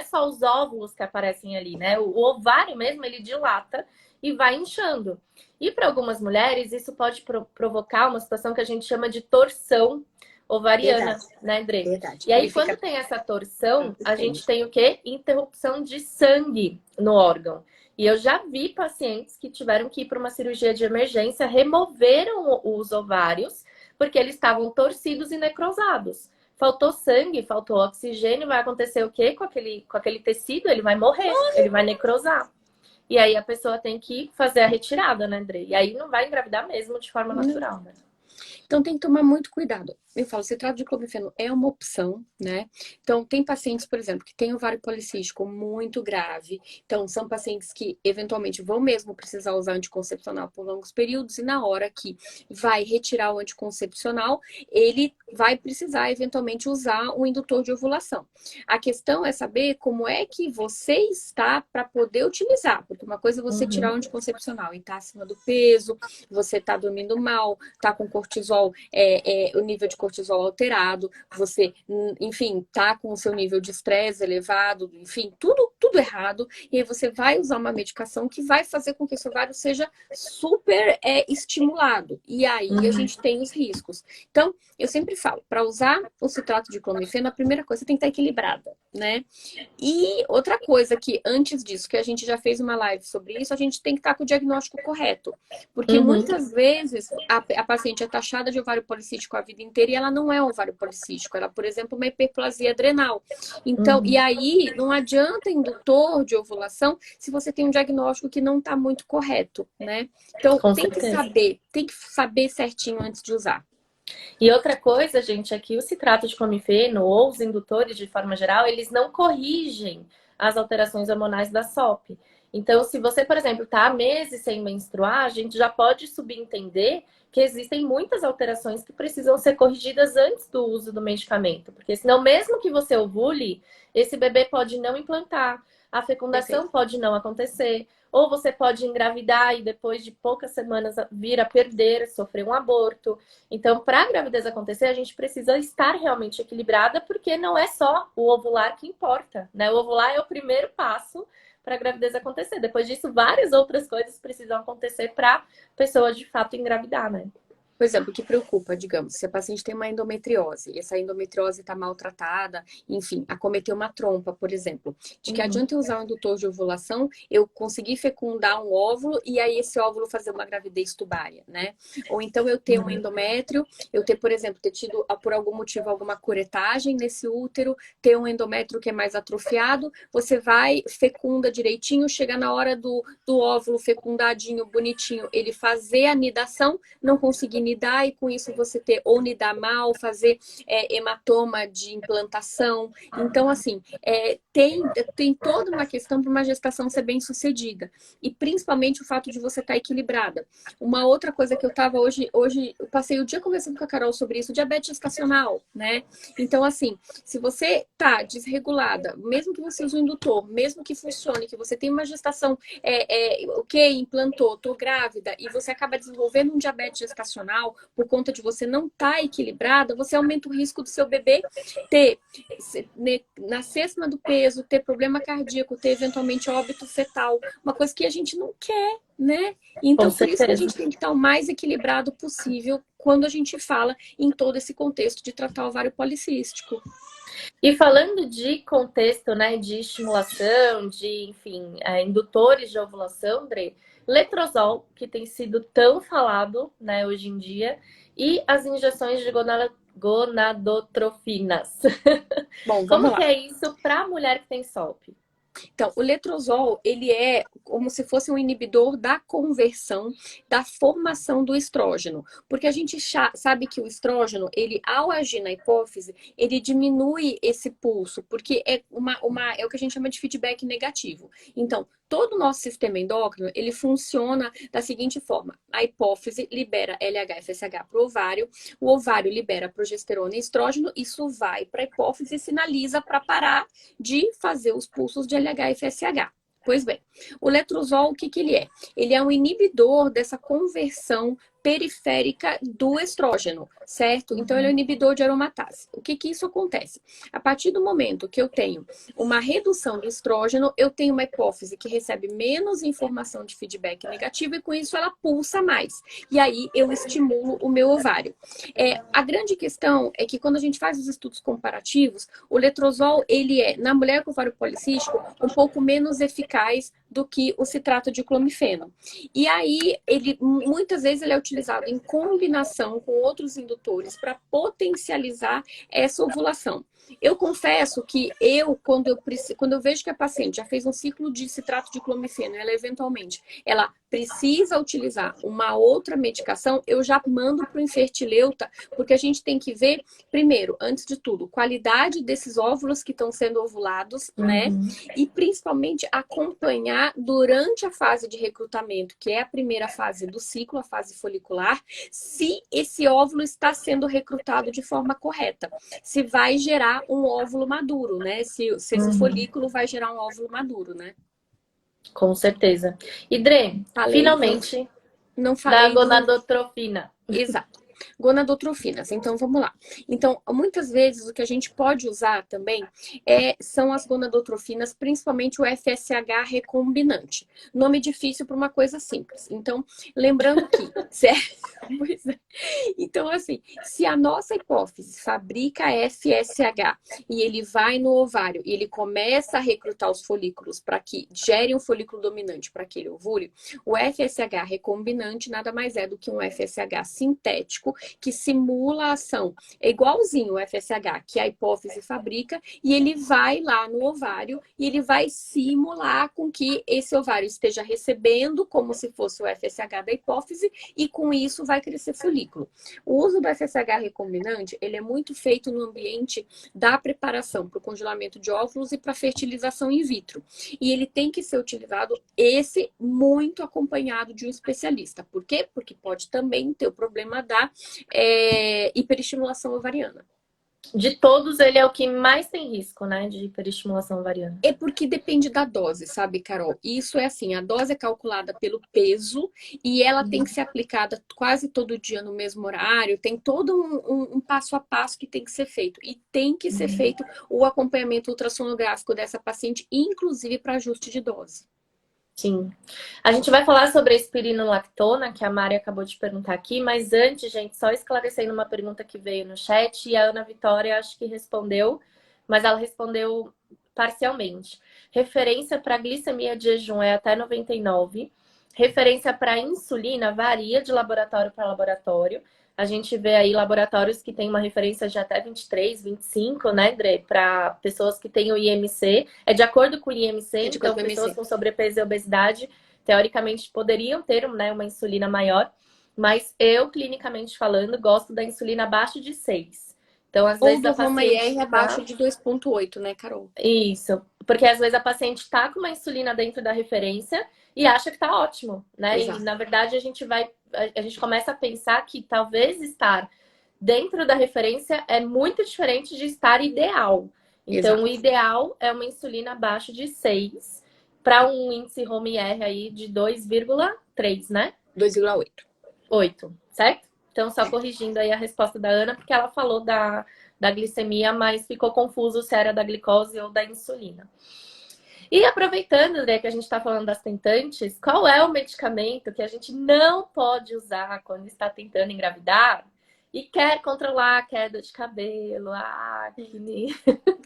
só os óvulos que aparecem ali, né? O ovário mesmo, ele dilata e vai inchando. E para algumas mulheres, isso pode provocar uma situação que a gente chama de torção ovariana, né, André? Verdade. E aí, quando tem essa torção, a gente tem o quê? Interrupção de sangue no órgão. E eu já vi pacientes que tiveram que ir para uma cirurgia de emergência, removeram os ovários, porque eles estavam torcidos e necrosados. Faltou sangue, faltou oxigênio, vai acontecer o quê com aquele tecido? Ele vai morrer, ele vai necrosar. E aí a pessoa tem que fazer a retirada, né, André? E aí não vai engravidar mesmo de forma natural, né? Então tem que tomar muito cuidado. Eu falo, citrato de clomifeno é uma opção, né? Então tem pacientes, por exemplo, que têm ovário policístico muito grave. Então são pacientes que eventualmente vão mesmo precisar usar anticoncepcional por longos períodos e na hora que vai retirar o anticoncepcional, ele vai precisar eventualmente usar um indutor de ovulação. A questão é saber como é que você está para poder utilizar, porque uma coisa é você tirar o anticoncepcional e tá acima do peso, você tá dormindo mal, tá com cortisol, o nível de cortisol alterado, você, enfim, tá com o seu nível de estresse elevado, enfim, tudo errado, e aí você vai usar uma medicação que vai fazer com que o seu ovário seja super estimulado, e aí a gente tem os riscos. Então, eu sempre falo, para usar o citrato de clomifeno, a primeira coisa tem que estar equilibrada, né? E outra coisa que, antes disso, que a gente já fez uma live sobre isso, a gente tem que estar com o diagnóstico correto, porque muitas vezes a paciente é taxada de ovário policístico a vida inteira e ela não é um ovário policístico, ela, por exemplo, uma hiperplasia adrenal. Então, e aí não adianta indutor de ovulação se você tem um diagnóstico que não está muito correto, né? Então, Com tem que saber certinho antes de usar. E outra coisa, gente, é que o citrato de clomifeno ou os indutores, de forma geral, eles não corrigem as alterações hormonais da SOP. Então, se você, por exemplo, está há meses sem menstruar, a gente já pode subentender que existem muitas alterações que precisam ser corrigidas antes do uso do medicamento. Porque senão, mesmo que você ovule, esse bebê pode não implantar, a fecundação pode não acontecer, ou você pode engravidar e depois de poucas semanas vir a perder, sofrer um aborto. Então, para a gravidez acontecer, a gente precisa estar realmente equilibrada, porque não é só o ovular que importa, né? O ovular é o primeiro passo para a gravidez acontecer. Depois disso, várias outras coisas precisam acontecer para a pessoa de fato engravidar, né? Por exemplo, o que preocupa, digamos, se a paciente tem uma endometriose e essa endometriose está maltratada, enfim, acometeu uma trompa, por exemplo, de que adianta eu usar um indutor de ovulação, eu conseguir fecundar um óvulo e aí esse óvulo fazer uma gravidez tubária, né? Ou então eu ter um endométrio, eu ter, por exemplo, ter tido por algum motivo alguma curetagem nesse útero, ter um endométrio que é mais atrofiado, você vai, fecunda direitinho, chega na hora do óvulo fecundadinho, bonitinho, ele fazer a nidação, não conseguir nidar e com isso você ter ou nidar mal, fazer hematoma de implantação. Então, assim, tem toda uma questão para uma gestação ser bem sucedida. E principalmente o fato de você estar equilibrada. Uma outra coisa que eu estava hoje eu passei o dia conversando com a Carol sobre isso, diabetes gestacional, né? Então, assim, se você tá desregulada, mesmo que você use um indutor, mesmo que funcione, que você tem uma gestação, implantou, tô grávida, e você acaba desenvolvendo um diabetes gestacional, por conta de você não estar equilibrada, você aumenta o risco do seu bebê nascer acima do peso, ter problema cardíaco, ter eventualmente óbito fetal, uma coisa que a gente não quer, né? Então, por isso que a gente tem que estar o mais equilibrado possível quando a gente fala em todo esse contexto de tratar o ovário policístico. E falando de contexto, né, de estimulação, de, enfim, indutores de ovulação, André, letrozol, que tem sido tão falado, né, hoje em dia, e as injeções de gonadotrofinas. Bom, Como que é isso para a mulher que tem SOP? Então, o letrozol, ele é como se fosse um inibidor da conversão, da formação do estrógeno. Porque a gente sabe que o estrógeno, ele, ao agir na hipófise, ele diminui esse pulso, porque é o que a gente chama de feedback negativo. Então, todo o nosso sistema endócrino, ele funciona da seguinte forma. A hipófise libera LH-FSH para o ovário libera progesterona e estrógeno, isso vai para a hipófise e sinaliza para parar de fazer os pulsos de LH-FSH. Pois bem, o letrozol, o que ele é? Ele é um inibidor dessa conversão periférica do estrógeno, certo? Então, ele é um inibidor de aromatase. O que isso acontece? A partir do momento que eu tenho uma redução do estrógeno, eu tenho uma hipófise que recebe menos informação de feedback negativo e, com isso, ela pulsa mais. E aí, eu estimulo o meu ovário. A grande questão é que, quando a gente faz os estudos comparativos, o letrozol, ele é, na mulher com ovário policístico, um pouco menos eficaz do que o citrato de clomifeno. E aí, muitas vezes, ele é utilizado utilizado em combinação com outros indutores para potencializar essa ovulação. Eu confesso que quando eu vejo que a paciente já fez um ciclo de citrato de clomifeno, ela precisa utilizar uma outra medicação, eu já mando para o infertileuta, porque a gente tem que ver, primeiro, antes de tudo, qualidade desses óvulos que estão sendo ovulados, né? E principalmente acompanhar durante a fase de recrutamento, que é a primeira fase do ciclo, a fase folicular, se esse óvulo está sendo recrutado de forma correta, se vai gerar um óvulo maduro, né? Se esse folículo vai gerar um óvulo maduro, né? Com certeza. E Dre, finalmente, não falei da gonadotrofina. Exato. Gonadotrofinas. Então, vamos lá. Então, muitas vezes o que a gente pode usar também são as gonadotrofinas, principalmente o FSH recombinante. Nome difícil para uma coisa simples. Então, lembrando que... Pois é. Então, assim, se a nossa hipófise fabrica FSH e ele vai no ovário e ele começa a recrutar os folículos para que gere um folículo dominante para aquele ovúlio, o FSH recombinante nada mais é do que um FSH sintético que simula a ação. É igualzinho o FSH que a hipófise fabrica e ele vai lá no ovário e ele vai simular com que esse ovário esteja recebendo como se fosse o FSH da hipófise e com isso vai crescer folículo. O uso do FSH recombinante, ele é muito feito no ambiente da preparação para o congelamento de óvulos e para a fertilização in vitro. E ele tem que ser utilizado muito acompanhado de um especialista. Por quê? Porque pode também ter o problema da hiperestimulação ovariana. De todos, ele é o que mais tem risco, né, de hiperestimulação ovariana. É porque depende da dose, sabe, Carol? Isso é assim, a dose é calculada pelo peso e ela tem que ser aplicada quase todo dia no mesmo horário. Tem todo um passo a passo que tem que ser feito. E tem que ser feito o acompanhamento ultrassonográfico dessa paciente, inclusive para ajuste de dose. Sim. A gente vai falar sobre a espironolactona, que a Mari acabou de perguntar aqui, mas antes, gente, só esclarecendo uma pergunta que veio no chat, e a Ana Vitória acho que respondeu, mas ela respondeu parcialmente. Referência para glicemia de jejum é até 99. Referência para insulina varia de laboratório para laboratório. A gente vê aí laboratórios que têm uma referência de até 23, 25, né, Dre? Para pessoas que têm o IMC. É de acordo com o IMC, então pessoas com sobrepeso e obesidade, teoricamente, poderiam ter, né, uma insulina maior. Mas eu, clinicamente falando, gosto da insulina abaixo de 6. Então, às vezes a paciente abaixo de 2,8, né, Carol? Isso. Porque às vezes a paciente tá com uma insulina dentro da referência e acha que tá ótimo, né? Exato. E na verdade a gente começa a pensar que talvez estar dentro da referência é muito diferente de estar ideal. Então, exato, o ideal é uma insulina abaixo de 6 para um índice Home-R aí de 2,3, né? 2,8. 8, certo? Então, só corrigindo aí a resposta da Ana, porque ela falou da glicemia, mas ficou confuso se era da glicose ou da insulina. E aproveitando, André, que a gente está falando das tentantes, qual é o medicamento que a gente não pode usar quando está tentando engravidar e quer controlar a queda de cabelo, a acne,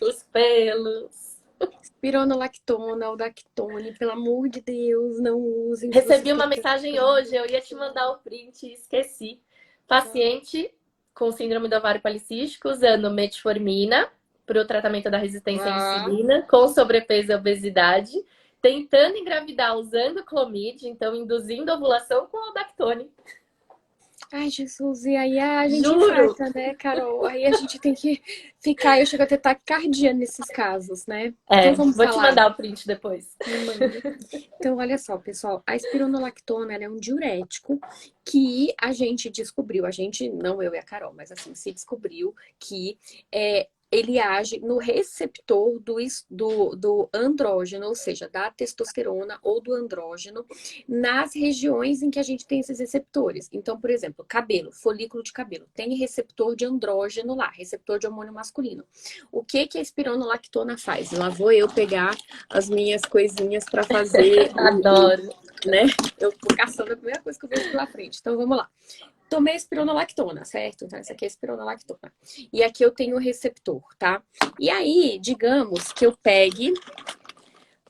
os pelos? Espironolactona, Aldactone, pelo amor de Deus, não usem. Recebi uma mensagem hoje, eu ia te mandar o print e esqueci. Paciente com síndrome do ovário policístico usando metformina para o tratamento da resistência à insulina, com sobrepeso e obesidade, tentando engravidar usando clomid, então induzindo ovulação com aldactone. Ai, Jesus, e aí a gente infarta, né, Carol? Aí a gente tem que ficar, eu chego a ter taquicardia nesses casos, né? Então vamos falar. Te mandar o print depois. Então, olha só, pessoal, a espironolactona é um diurético que a gente descobriu, não eu e a Carol, mas assim, se descobriu que ele age no receptor do andrógeno, ou seja, da testosterona ou do andrógeno, nas regiões em que a gente tem esses receptores. Então, por exemplo, cabelo, folículo de cabelo, tem receptor de andrógeno lá, receptor de hormônio masculino. O que a espironolactona faz? Lá vou eu pegar as minhas coisinhas para fazer. Adoro. Né? Eu tô caçando a primeira coisa que eu vejo pela frente. Então, vamos lá. Tomei espironolactona, certo? Então, essa aqui é a espironolactona. E aqui eu tenho o receptor, tá? E aí, digamos que eu pegue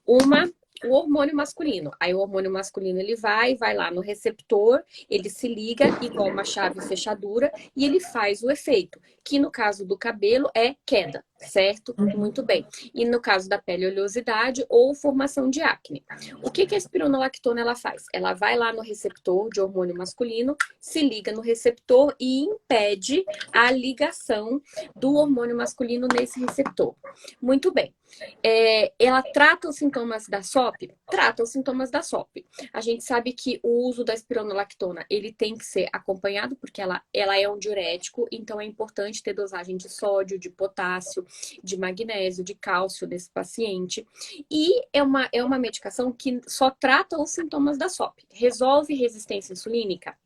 uma o hormônio masculino. Aí o hormônio masculino ele vai lá no receptor, ele se liga igual uma chave fechadura e ele faz o efeito, que no caso do cabelo é queda, certo? Muito bem. E no caso da pele, oleosidade ou formação de acne. O que a espironolactona ela faz? Ela vai lá no receptor de hormônio masculino, se liga no receptor e impede a ligação do hormônio masculino nesse receptor. Muito bem. Ela trata os sintomas da SOP? Trata os sintomas da SOP. A gente sabe que o uso da espironolactona, ele tem que ser acompanhado, porque ela é um diurético, então é importante ter dosagem de sódio, de potássio, de magnésio, de cálcio desse paciente. E é uma medicação que só trata os sintomas da SOP. Resolve resistência insulínica?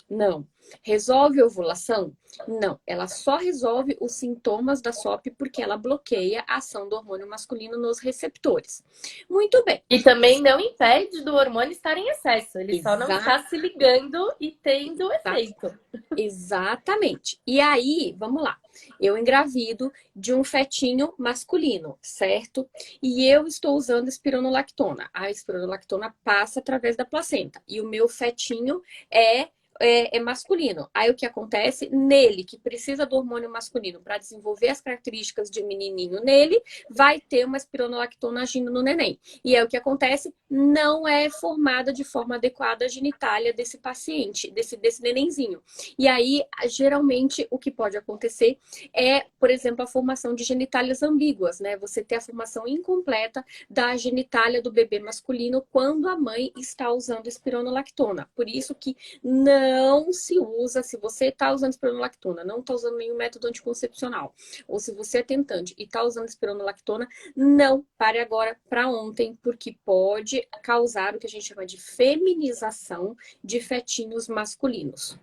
Não. Resolve ovulação? Não. Ela só resolve os sintomas da SOP porque ela bloqueia a ação do hormônio masculino nos receptores. Muito bem. E também não impede do hormônio estar em excesso. Ele só não Exato. está se ligando e tendo efeito. Exatamente. E aí, vamos lá. Eu engravido de um fetinho masculino, certo? E eu estou usando espironolactona. A espironolactona passa através da placenta. E o meu fetinho é masculino. Aí o que acontece? Nele, que precisa do hormônio masculino para desenvolver as características de menininho nele, vai ter uma espironolactona agindo no neném. E aí o que acontece? Não é formada de forma adequada a genitália desse paciente, desse nenenzinho. E aí, geralmente, o que pode acontecer é, por exemplo, a formação de genitálias ambíguas, né? Você ter a formação incompleta da genitália do bebê masculino quando a mãe está usando espironolactona. Por isso que não se usa, se você está usando espironolactona, não está usando nenhum método anticoncepcional, ou se você é tentante e está usando espironolactona, não pare agora para ontem, porque pode causar o que a gente chama de feminização de fetinhos masculinos.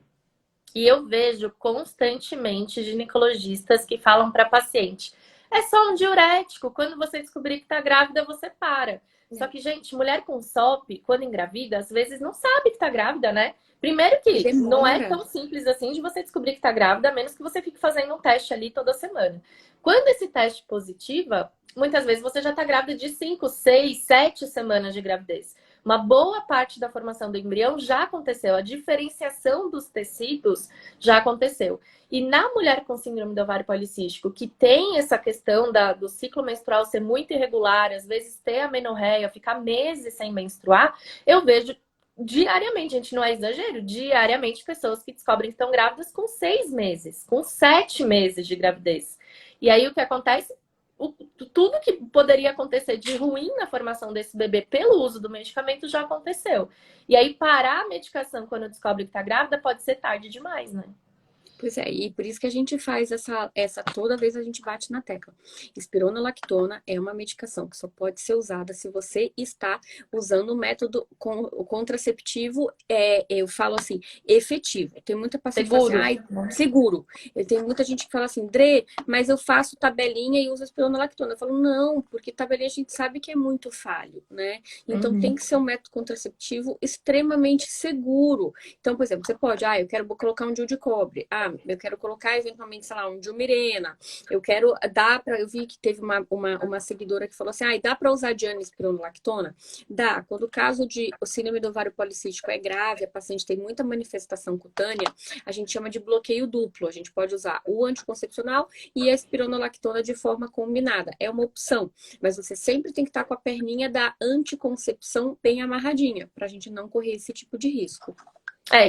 E eu vejo constantemente ginecologistas que falam para paciente: é só um diurético, quando você descobrir que está grávida, você para. Só que, gente, mulher com SOP, quando engravida, às vezes não sabe que está grávida, né? Primeiro que não é Demora. tão simples assim de você descobrir que está grávida, a menos que você fique fazendo um teste ali toda semana. Quando esse teste positiva, muitas vezes você já está grávida de 5, 6, 7 semanas de gravidez. Uma boa parte da formação do embrião já aconteceu, a diferenciação dos tecidos já aconteceu. E na mulher com síndrome do ovário policístico, que tem essa questão do ciclo menstrual ser muito irregular, às vezes ter amenorreia, ficar meses sem menstruar, eu vejo diariamente, gente, não é exagero, diariamente pessoas que descobrem que estão grávidas com 6 meses, com 7 meses de gravidez. E aí o que acontece? Tudo que poderia acontecer de ruim na formação desse bebê pelo uso do medicamento já aconteceu. E aí parar a medicação quando descobre que está grávida pode ser tarde demais, né? Pois é, e por isso que a gente faz essa toda vez a gente bate na tecla. Espironolactona é uma medicação que só pode ser usada se você está usando o método contraceptivo, eu falo assim, efetivo. Tem muita paciente que fala assim, Seguro. ai, seguro. Tem muita gente que fala assim, Dre, mas eu faço tabelinha e uso espironolactona. Eu falo, não, porque tabelinha a gente sabe que é muito falho, né? Então tem que ser um método contraceptivo extremamente seguro. Então, por exemplo, você pode, eu quero colocar um DIU de cobre. Eu quero colocar eventualmente, sei lá, um diumirena. Eu quero eu vi que teve uma seguidora que falou assim: dá para usar Diane espironolactona? Dá. Quando o caso de síndrome do ovário policístico é grave, a paciente tem muita manifestação cutânea, a gente chama de bloqueio duplo. A gente pode usar o anticoncepcional e a espironolactona de forma combinada. É uma opção, mas você sempre tem que estar com a perninha da anticoncepção bem amarradinha, para a gente não correr esse tipo de risco.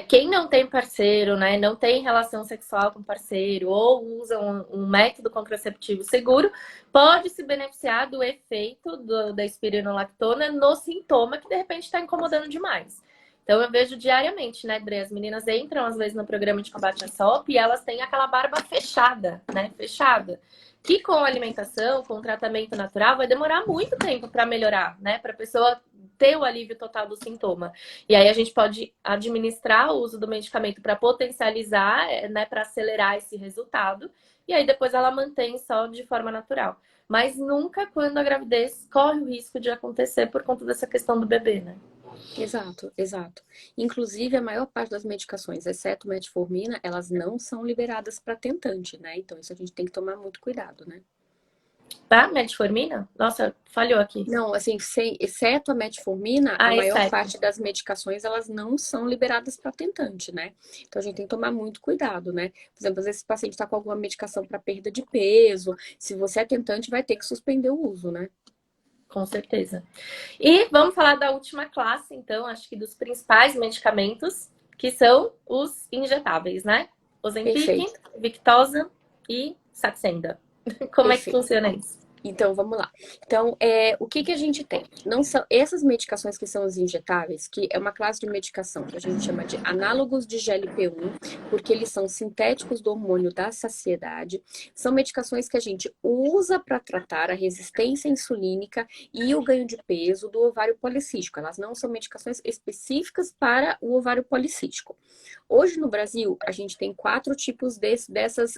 Quem não tem parceiro, né, não tem relação sexual com parceiro ou usa um método contraceptivo seguro, pode se beneficiar do efeito da espironolactona no sintoma que de repente está incomodando demais. Então eu vejo diariamente, né, Dre? As meninas entram às vezes no programa de combate à SOP e elas têm aquela barba fechada, né? Fechada. Que com alimentação, com tratamento natural, vai demorar muito tempo para melhorar, né? Para a pessoa ter o alívio total do sintoma. E aí a gente pode administrar o uso do medicamento para potencializar, né, para acelerar esse resultado. E aí depois ela mantém só de forma natural. Mas nunca quando a gravidez corre o risco de acontecer por conta dessa questão do bebê, né? Exato, exato. Inclusive, a maior parte das medicações, exceto metformina, elas não são liberadas para tentante, né? Então, isso a gente tem que tomar muito cuidado, né? Tá? Metformina? Nossa, falhou aqui. Não, assim, exceto a metformina, a Ah, maior exceto. parte das medicações, elas não são liberadas para tentante, né? Então a gente tem que tomar muito cuidado, né? Por exemplo, às vezes esse paciente está com alguma medicação para perda de peso, se você é tentante, vai ter que suspender o uso, né? Com certeza. E vamos falar da última classe, então, acho que dos principais medicamentos, que são os injetáveis, né? Ozempic, Perfeito, Victoza e Saxenda. Como é que perfeito. funciona isso? Então, vamos lá. Então, o que que a gente tem? Não são essas medicações que são os injetáveis, que é uma classe de medicação que a gente chama de análogos de GLP-1, porque eles são sintéticos do hormônio da saciedade. São medicações que a gente usa para tratar a resistência insulínica e o ganho de peso do ovário policístico. Elas não são medicações específicas para o ovário policístico. Hoje no Brasil, a gente tem 4 tipos dessas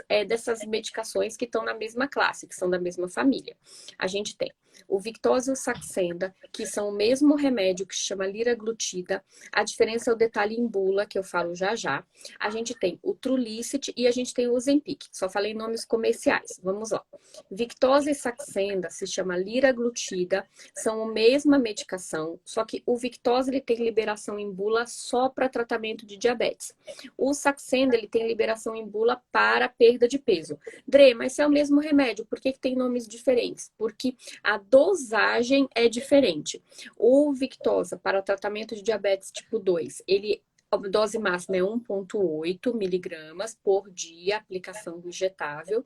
medicações que estão na mesma classe, que são da mesma família. A gente tem o Victoza e o Saxenda, que são o mesmo remédio que se chama liraglutida. A diferença é o detalhe em bula, que eu falo já já. A gente tem o Trulicity e a gente tem o Ozempic. Só falei nomes comerciais. Vamos lá. Victoza e Saxenda se chama liraglutida, são a mesma medicação, só que o Victoza ele tem liberação em bula só para tratamento de diabetes. O Saxenda ele tem liberação em bula para perda de peso. Dre, mas se é o mesmo remédio, por que que tem nomes diferentes? Porque a dosagem é diferente. O Victoza para tratamento de diabetes tipo 2, ele a dose máxima é 1,8 miligramas por dia, aplicação injetável.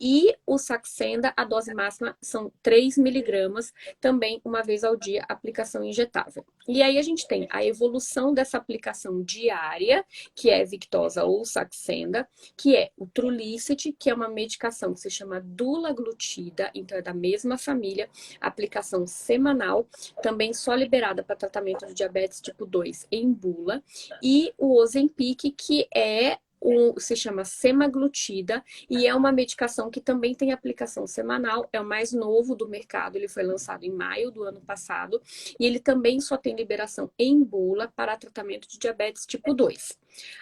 E o Saxenda, a dose máxima são 3 miligramas, também uma vez ao dia, aplicação injetável. E aí a gente tem a evolução dessa aplicação diária, que é Victoza ou Saxenda, que é o Trulicity, que é uma medicação que se chama dulaglutida, então é da mesma família, aplicação semanal, também só liberada para tratamento de diabetes tipo 2 em bula, e o Ozempic, que se chama semaglutida e é uma medicação que também tem aplicação semanal, é o mais novo do mercado, ele foi lançado em maio do ano passado e ele também só tem liberação em bula para tratamento de diabetes tipo 2.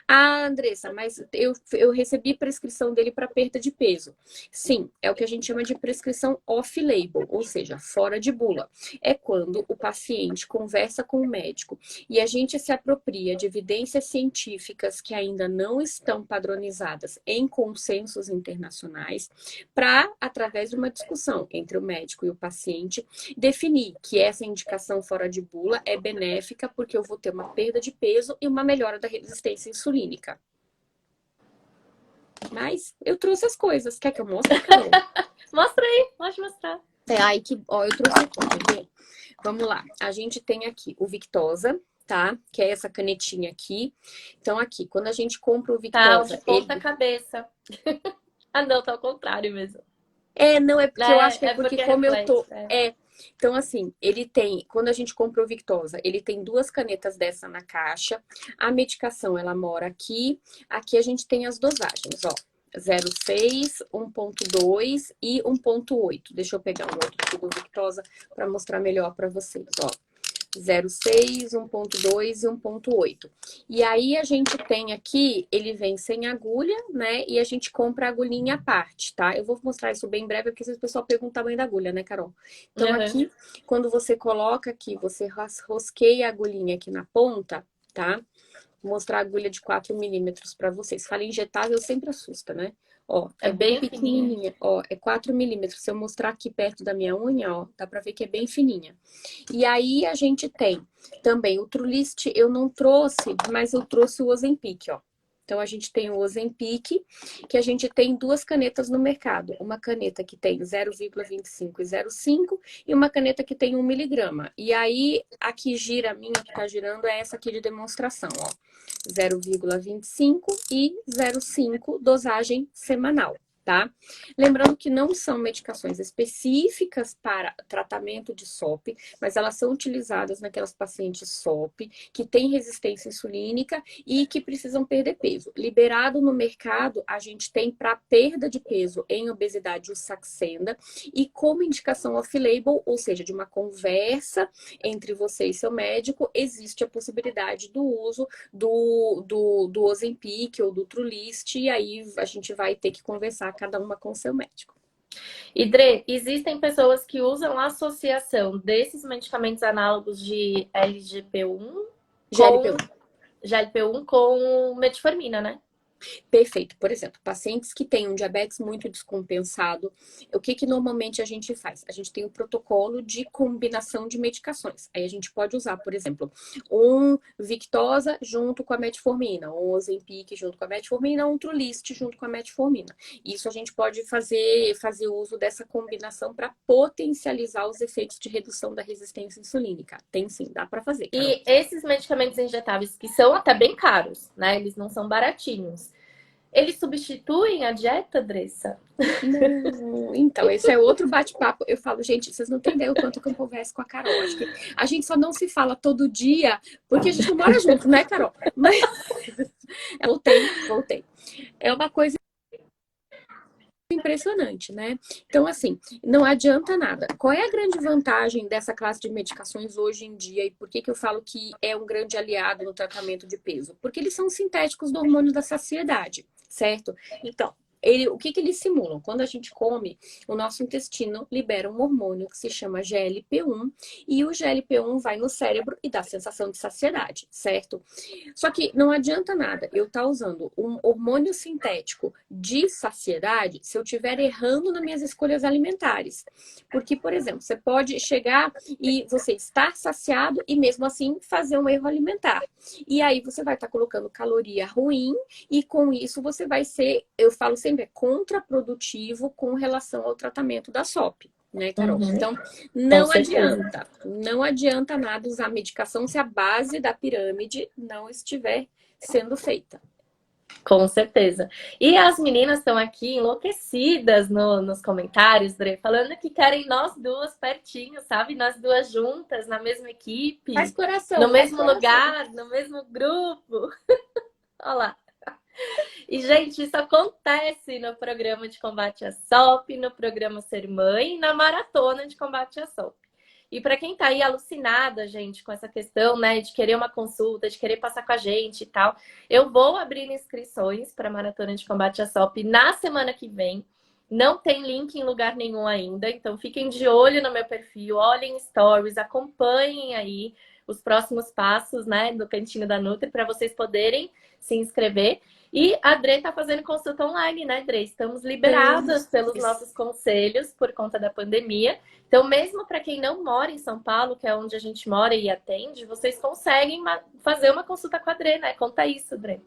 Ah, Andressa, mas eu recebi prescrição dele para perda de peso. Sim, é o que a gente chama de prescrição off-label, ou seja, fora de bula. É quando o paciente conversa com o médico e a gente se apropria de evidências científicas que ainda não estão padronizadas em consensos internacionais, para, através de uma discussão entre o médico e o paciente, definir que essa indicação fora de bula é benéfica porque eu vou ter uma perda de peso e uma melhora da resistência insulínica. Mas eu trouxe as coisas. Quer que eu mostre, Carol? Mostra aí, pode mostrar. Aí que, ó, eu trouxe aqui, quer ver? Vamos lá. A gente tem aqui o Victoza, tá? Que é essa canetinha aqui. Então, aqui, quando a gente compra o Tá, o de Victoza, ponta cabeça. Ah, não, tá ao contrário mesmo. Não, é porque eu acho que é É porque porque como eu reflete. tô. Então, assim, ele tem, quando a gente compra o Victoza, ele tem 2 canetas dessa na caixa. A medicação, ela mora aqui. Aqui a gente tem as dosagens, ó. 0,6, 1,2 e 1,8. Deixa eu pegar um outro aqui do Victoza para mostrar melhor para vocês, ó. 0,6, 1,2 e 1,8. E aí a gente tem aqui, ele vem sem agulha, né? E a gente compra a agulhinha à parte, tá? Eu vou mostrar isso bem breve, porque às vezes o pessoal pergunta o tamanho da agulha, né, Carol? Então Uhum. aqui, quando você coloca aqui, você rosqueia a agulhinha aqui na ponta, tá? Vou mostrar a agulha de 4 milímetros para vocês. Fala injetável sempre assusta, né? Ó, É é bem bem fininha. pequenininha. Ó, é 4 milímetros. Se eu mostrar aqui perto da minha unha, ó, dá pra ver que é bem fininha. E aí a gente tem também o Trulicity, eu não trouxe, mas eu trouxe o Ozempic, ó. Então a gente tem o Ozempic, que a gente tem 2 canetas no mercado. Uma caneta que tem 0,25 e 0,5 e uma caneta que tem 1 miligrama. E aí a que gira, a minha que tá girando é essa aqui de demonstração, ó. 0,25 e 0,5 dosagem semanal, tá? Lembrando que não são medicações específicas para tratamento de SOP, mas elas são utilizadas naquelas pacientes SOP que têm resistência insulínica e que precisam perder peso. Liberado no mercado, a gente tem para perda de peso em obesidade o Saxenda e como indicação off-label, ou seja, de uma conversa entre você e seu médico, existe a possibilidade do uso do Ozempic ou do Trulicity, e aí a gente vai ter que conversar cada uma com o seu médico. E Dre, existem pessoas que usam a associação desses medicamentos análogos de LGP1 com GLP-1. GLP-1 com metformina, né? Perfeito. Por exemplo, pacientes que têm um diabetes muito descompensado, o que normalmente a gente faz? A gente tem um protocolo de combinação de medicações. Aí a gente pode usar, por exemplo, um Victoza junto com a metformina, um Ozempic junto com a metformina, um Trulist junto com a metformina. Isso a gente pode fazer uso dessa combinação para potencializar os efeitos de redução da resistência insulínica. Tem sim, dá para fazer, Carol. E esses medicamentos injetáveis, que são até bem caros, né? Eles não são baratinhos. Eles substituem a dieta, Dressa? Não, então, esse é outro bate-papo. Eu falo, gente, vocês não entendem o quanto que eu converso com a Carol. Acho que a gente só não se fala todo dia porque a gente não mora junto, né, Carol? Mas voltei. É uma coisa impressionante, né? Então, assim, não adianta nada. Qual é a grande vantagem dessa classe de medicações hoje em dia e por que que eu falo que é um grande aliado no tratamento de peso? Porque eles são sintéticos do hormônio da saciedade, certo? Então, o que que eles simulam? Quando a gente come, o nosso intestino libera um hormônio que se chama GLP-1 e o GLP-1 vai no cérebro e dá sensação de saciedade, certo? Só que não adianta nada eu estar usando um hormônio sintético de saciedade se eu estiver errando nas minhas escolhas alimentares. Porque, por exemplo, você pode chegar e você estar saciado e mesmo assim fazer um erro alimentar. E aí você vai estar colocando caloria ruim e com isso você vai ser, eu falo sempre, é contraprodutivo com relação ao tratamento da SOP. Né, Carol? Uhum, Então, certeza. não adianta nada usar medicação se a base da pirâmide não estiver sendo feita. Com certeza. E as meninas estão aqui enlouquecidas nos comentários, Dre, falando que querem nós duas pertinho, sabe? Nós duas juntas, na mesma equipe, Faz no coração, faz mesmo coração. lugar, no mesmo grupo. Olha lá. E, gente, isso acontece no programa de combate à SOP, no programa Ser Mãe e na maratona de combate à SOP. E para quem tá aí alucinada, gente, com essa questão, né, de querer uma consulta, de querer passar com a gente e tal, eu vou abrir inscrições para a maratona de combate à SOP na semana que vem. Não tem link em lugar nenhum ainda, então fiquem de olho no meu perfil, olhem stories, acompanhem aí os próximos passos, né, do Cantinho da Nutri para vocês poderem se inscrever. E a Dre tá fazendo consulta online, né, Dre? Estamos liberadas pelos nossos conselhos por conta da pandemia. Então, mesmo para quem não mora em São Paulo, que é onde a gente mora e atende, vocês conseguem fazer uma consulta com a Dre, né? Conta isso, Dre.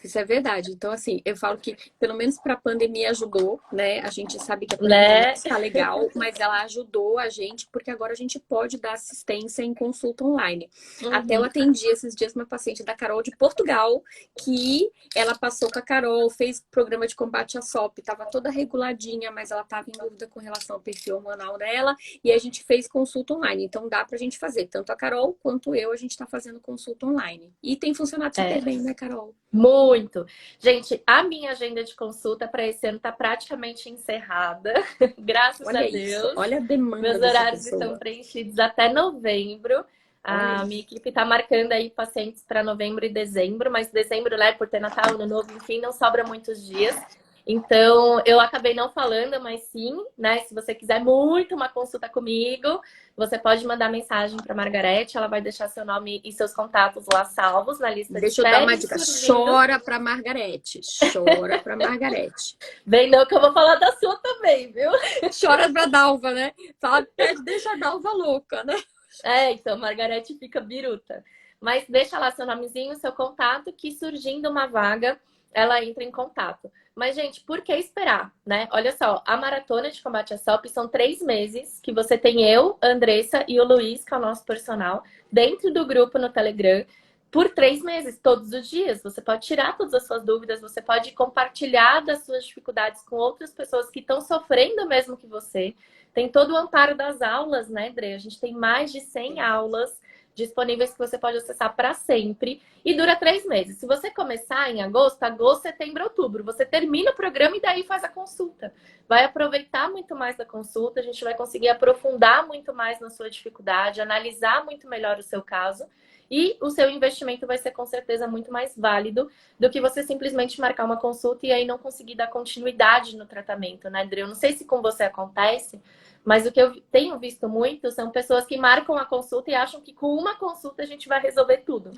Isso é verdade. Então, assim, eu falo que pelo menos para a pandemia ajudou, né? A gente sabe que a pandemia Né? não está legal, mas ela ajudou a gente, porque agora a gente pode dar assistência em consulta online. Até eu atendi esses dias uma paciente da Carol de Portugal, que ela passou com a Carol, fez programa de combate à SOP, estava toda reguladinha, mas ela estava em dúvida com relação ao perfil hormonal dela, e a gente fez consulta online. Então dá pra gente fazer. Tanto a Carol quanto eu, a gente está fazendo consulta online. E tem funcionado super bem, né, Carol? Muito. Gente, a minha agenda de consulta para esse ano está praticamente encerrada. Graças Olha a isso, Deus. olha a demanda Meus dessa horários pessoa. estão preenchidos até novembro. A minha equipe está marcando aí pacientes para novembro e dezembro, mas dezembro, né, por ter Natal, Ano Novo, enfim, não sobra muitos dias. Então, eu acabei não falando, mas sim, né? Se você quiser muito uma consulta comigo, você pode mandar mensagem para Margarete, ela vai deixar seu nome e seus contatos lá salvos na lista de Deixa eu espera. dar uma dica. Chora pra Margarete. Chora pra Margarete. Bem, não, que eu vou falar da sua também, viu? Chora pra Dalva, né? Fala, deixa a Dalva louca, né? É, então, Margarete fica biruta. Mas deixa lá seu nomezinho, seu contato, que surgindo uma vaga, ela entra em contato. Mas, gente, por que esperar, né? Olha só, a maratona de combate à SOP são 3 meses que você tem eu, a Andressa e o Luiz, que é o nosso personal, dentro do grupo no Telegram, por 3 meses, todos os dias. Você pode tirar todas as suas dúvidas, você pode compartilhar das suas dificuldades com outras pessoas que estão sofrendo o mesmo que você. Tem todo o amparo das aulas, né, Dre? A gente tem mais de 100 aulas disponíveis que você pode acessar para sempre e dura 3 meses. Se você começar em agosto, setembro, outubro, você termina o programa e daí faz a consulta. Vai aproveitar muito mais da consulta, a gente vai conseguir aprofundar muito mais na sua dificuldade, analisar muito melhor o seu caso E o seu investimento vai ser com certeza muito mais válido do que você simplesmente marcar uma consulta e aí não conseguir dar continuidade no tratamento, né, André? Eu não sei se com você acontece, mas o que eu tenho visto muito são pessoas que marcam a consulta e acham que com uma consulta a gente vai resolver tudo.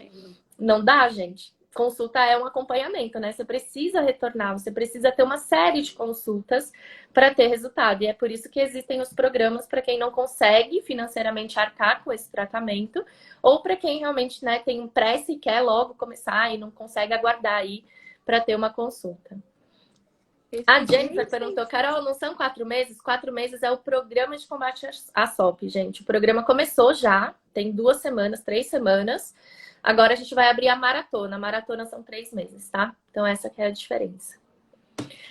Não dá, gente. Consulta é um acompanhamento, né? Você precisa retornar, você precisa ter uma série de consultas para ter resultado. E é por isso que existem os programas para quem não consegue financeiramente arcar com esse tratamento, ou para quem realmente, né, tem um pressa e quer logo começar e não consegue aguardar aí para ter uma consulta. A Jennifer perguntou, Carol, não são 4 meses? 4 meses é o programa de combate à SOP, gente. O programa começou já, tem 2 semanas, 3 semanas. Agora a gente vai abrir a maratona. A maratona são 3 meses, tá? Então essa que é a diferença.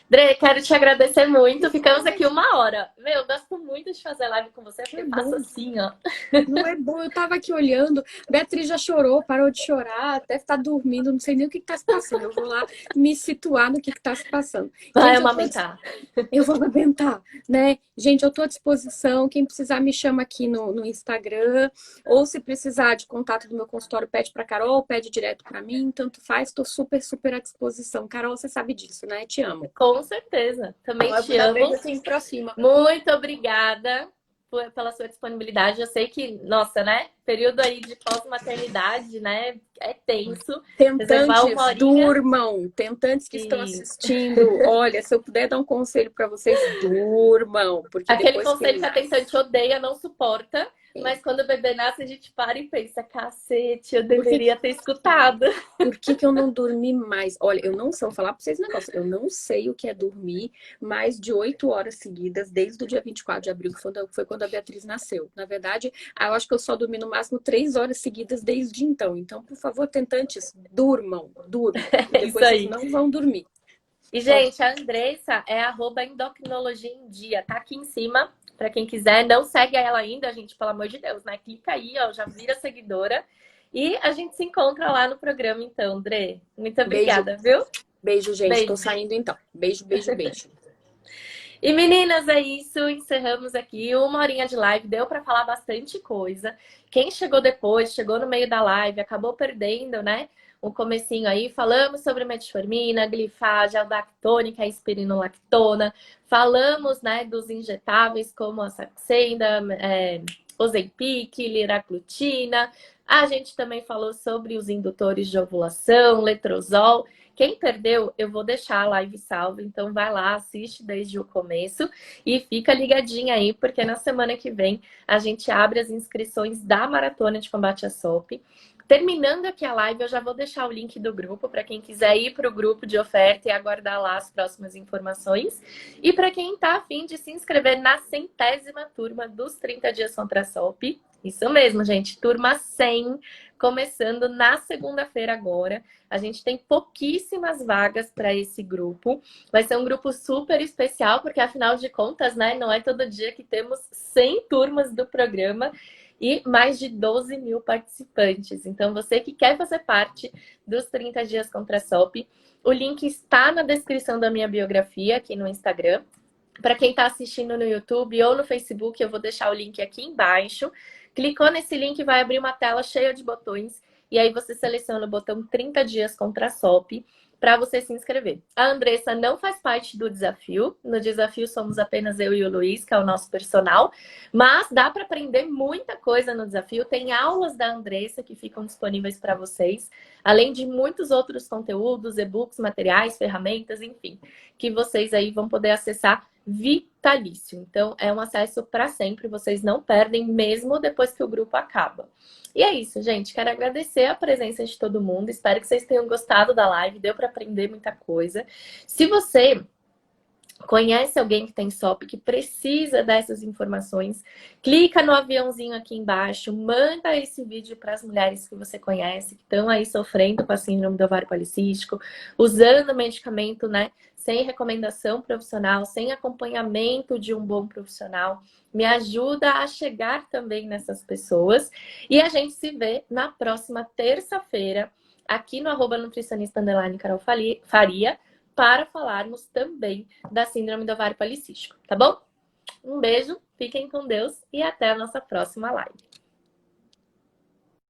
Dre, quero te agradecer muito. Ficamos aqui 1 hora. Meu, eu gosto muito de fazer live com você, porque eu faço assim, ó. Não é bom, eu tava aqui olhando. Beatriz já chorou, parou de chorar, deve estar dormindo, não sei nem o que tá se passando. Eu vou lá me situar no que tá se passando. Vai Gente, amamentar. Eu vou amamentar, né? Gente, eu tô à disposição. Quem precisar me chama aqui no Instagram. Ou se precisar de contato do meu consultório, pede pra Carol, pede direto pra mim. Tanto faz, tô super, super à disposição. Carol, você sabe disso, né? Te amo. Com certeza. Também Eu te vou dar amo. beijo assim pra cima. Muito obrigada pela sua disponibilidade. Eu sei que, nossa, né? Período aí de pós-maternidade, né? É tenso. Reservar 1 Tentantes, horinha. durmam. Tentantes que estão assistindo. Olha, se eu puder dar um conselho pra vocês, durmam. Porque Aquele depois conselho que a nasce... tentante odeia, não suporta. Mas quando o bebê nasce, a gente para e pensa, cacete, eu deveria ter escutado. Por que eu não dormi mais? Olha, eu não sei, vou falar pra vocês um negócio. Eu não sei o que é dormir mais de 8 horas seguidas, desde o dia 24 de abril, que foi quando a Beatriz nasceu. Na verdade, eu acho que eu só dormi no máximo 3 horas seguidas desde então. Então, por favor, tentantes, durmam. É Depois isso aí. vocês não vão dormir. E, gente, a Andressa é @endocrinologia em dia. Tá aqui em cima, pra quem quiser. Não segue ela ainda, gente, pelo amor de Deus, né? Clica aí, ó, já vira seguidora. E a gente se encontra lá no programa, então, André. Muito obrigada, viu? Beijo, gente. Beijo. Tô saindo, então. Beijo, beijo, beijo. E, meninas, é isso. Encerramos aqui 1 horinha de live. Deu pra falar bastante coisa. Quem chegou depois, chegou no meio da live, acabou perdendo, né? Um comecinho aí, falamos sobre metformina, glifage, aldactônica, espironolactona, falamos, né, dos injetáveis como a Saxenda, Ozempic, liraglutida. A gente também falou sobre os indutores de ovulação, letrozol. Quem perdeu, eu vou deixar a live salva, então vai lá, assiste desde o começo e fica ligadinha aí, porque na semana que vem a gente abre as inscrições da Maratona de Combate à SOP. Terminando aqui a live, eu já vou deixar o link do grupo para quem quiser ir para o grupo de oferta e aguardar lá as próximas informações. E para quem está a fim de se inscrever na 100ª turma dos 30 dias contra a SOP. Isso mesmo, gente. Turma 100, começando na segunda-feira agora. A gente tem pouquíssimas vagas para esse grupo. Vai ser um grupo super especial, porque afinal de contas, né, não é todo dia que temos 100 turmas do programa e mais de 12 mil participantes. Então, você que quer fazer parte dos 30 dias contra a SOP, o link está na descrição da minha biografia aqui no Instagram. Para quem está assistindo no YouTube ou no Facebook, eu vou deixar o link aqui embaixo. Clicou nesse link, vai abrir uma tela cheia de botões. E aí você seleciona o botão 30 dias contra a SOP para você se inscrever. A Andressa não faz parte do desafio. No desafio somos apenas eu e o Luiz, que é o nosso personal. Mas dá para aprender muita coisa no desafio. Tem aulas da Andressa que ficam disponíveis para vocês. Além de muitos outros conteúdos, e-books, materiais, ferramentas, enfim. Que vocês aí vão poder acessar vitalício. Então, é um acesso para sempre. Vocês não perdem mesmo depois que o grupo acaba. E é isso, gente. Quero agradecer a presença de todo mundo. Espero que vocês tenham gostado da live. Deu para aprender muita coisa. Se você conhece alguém que tem SOP, que precisa dessas informações, clica no aviãozinho aqui embaixo, manda esse vídeo para as mulheres que você conhece, que estão aí sofrendo com a síndrome do ovário policístico, usando medicamento, né, sem recomendação profissional, sem acompanhamento de um bom profissional. Me ajuda a chegar também nessas pessoas. E a gente se vê na próxima terça-feira, aqui no @nutricionista_Carol Faria, para falarmos também da síndrome do ovário policístico, tá bom? Um beijo, fiquem com Deus e até a nossa próxima live.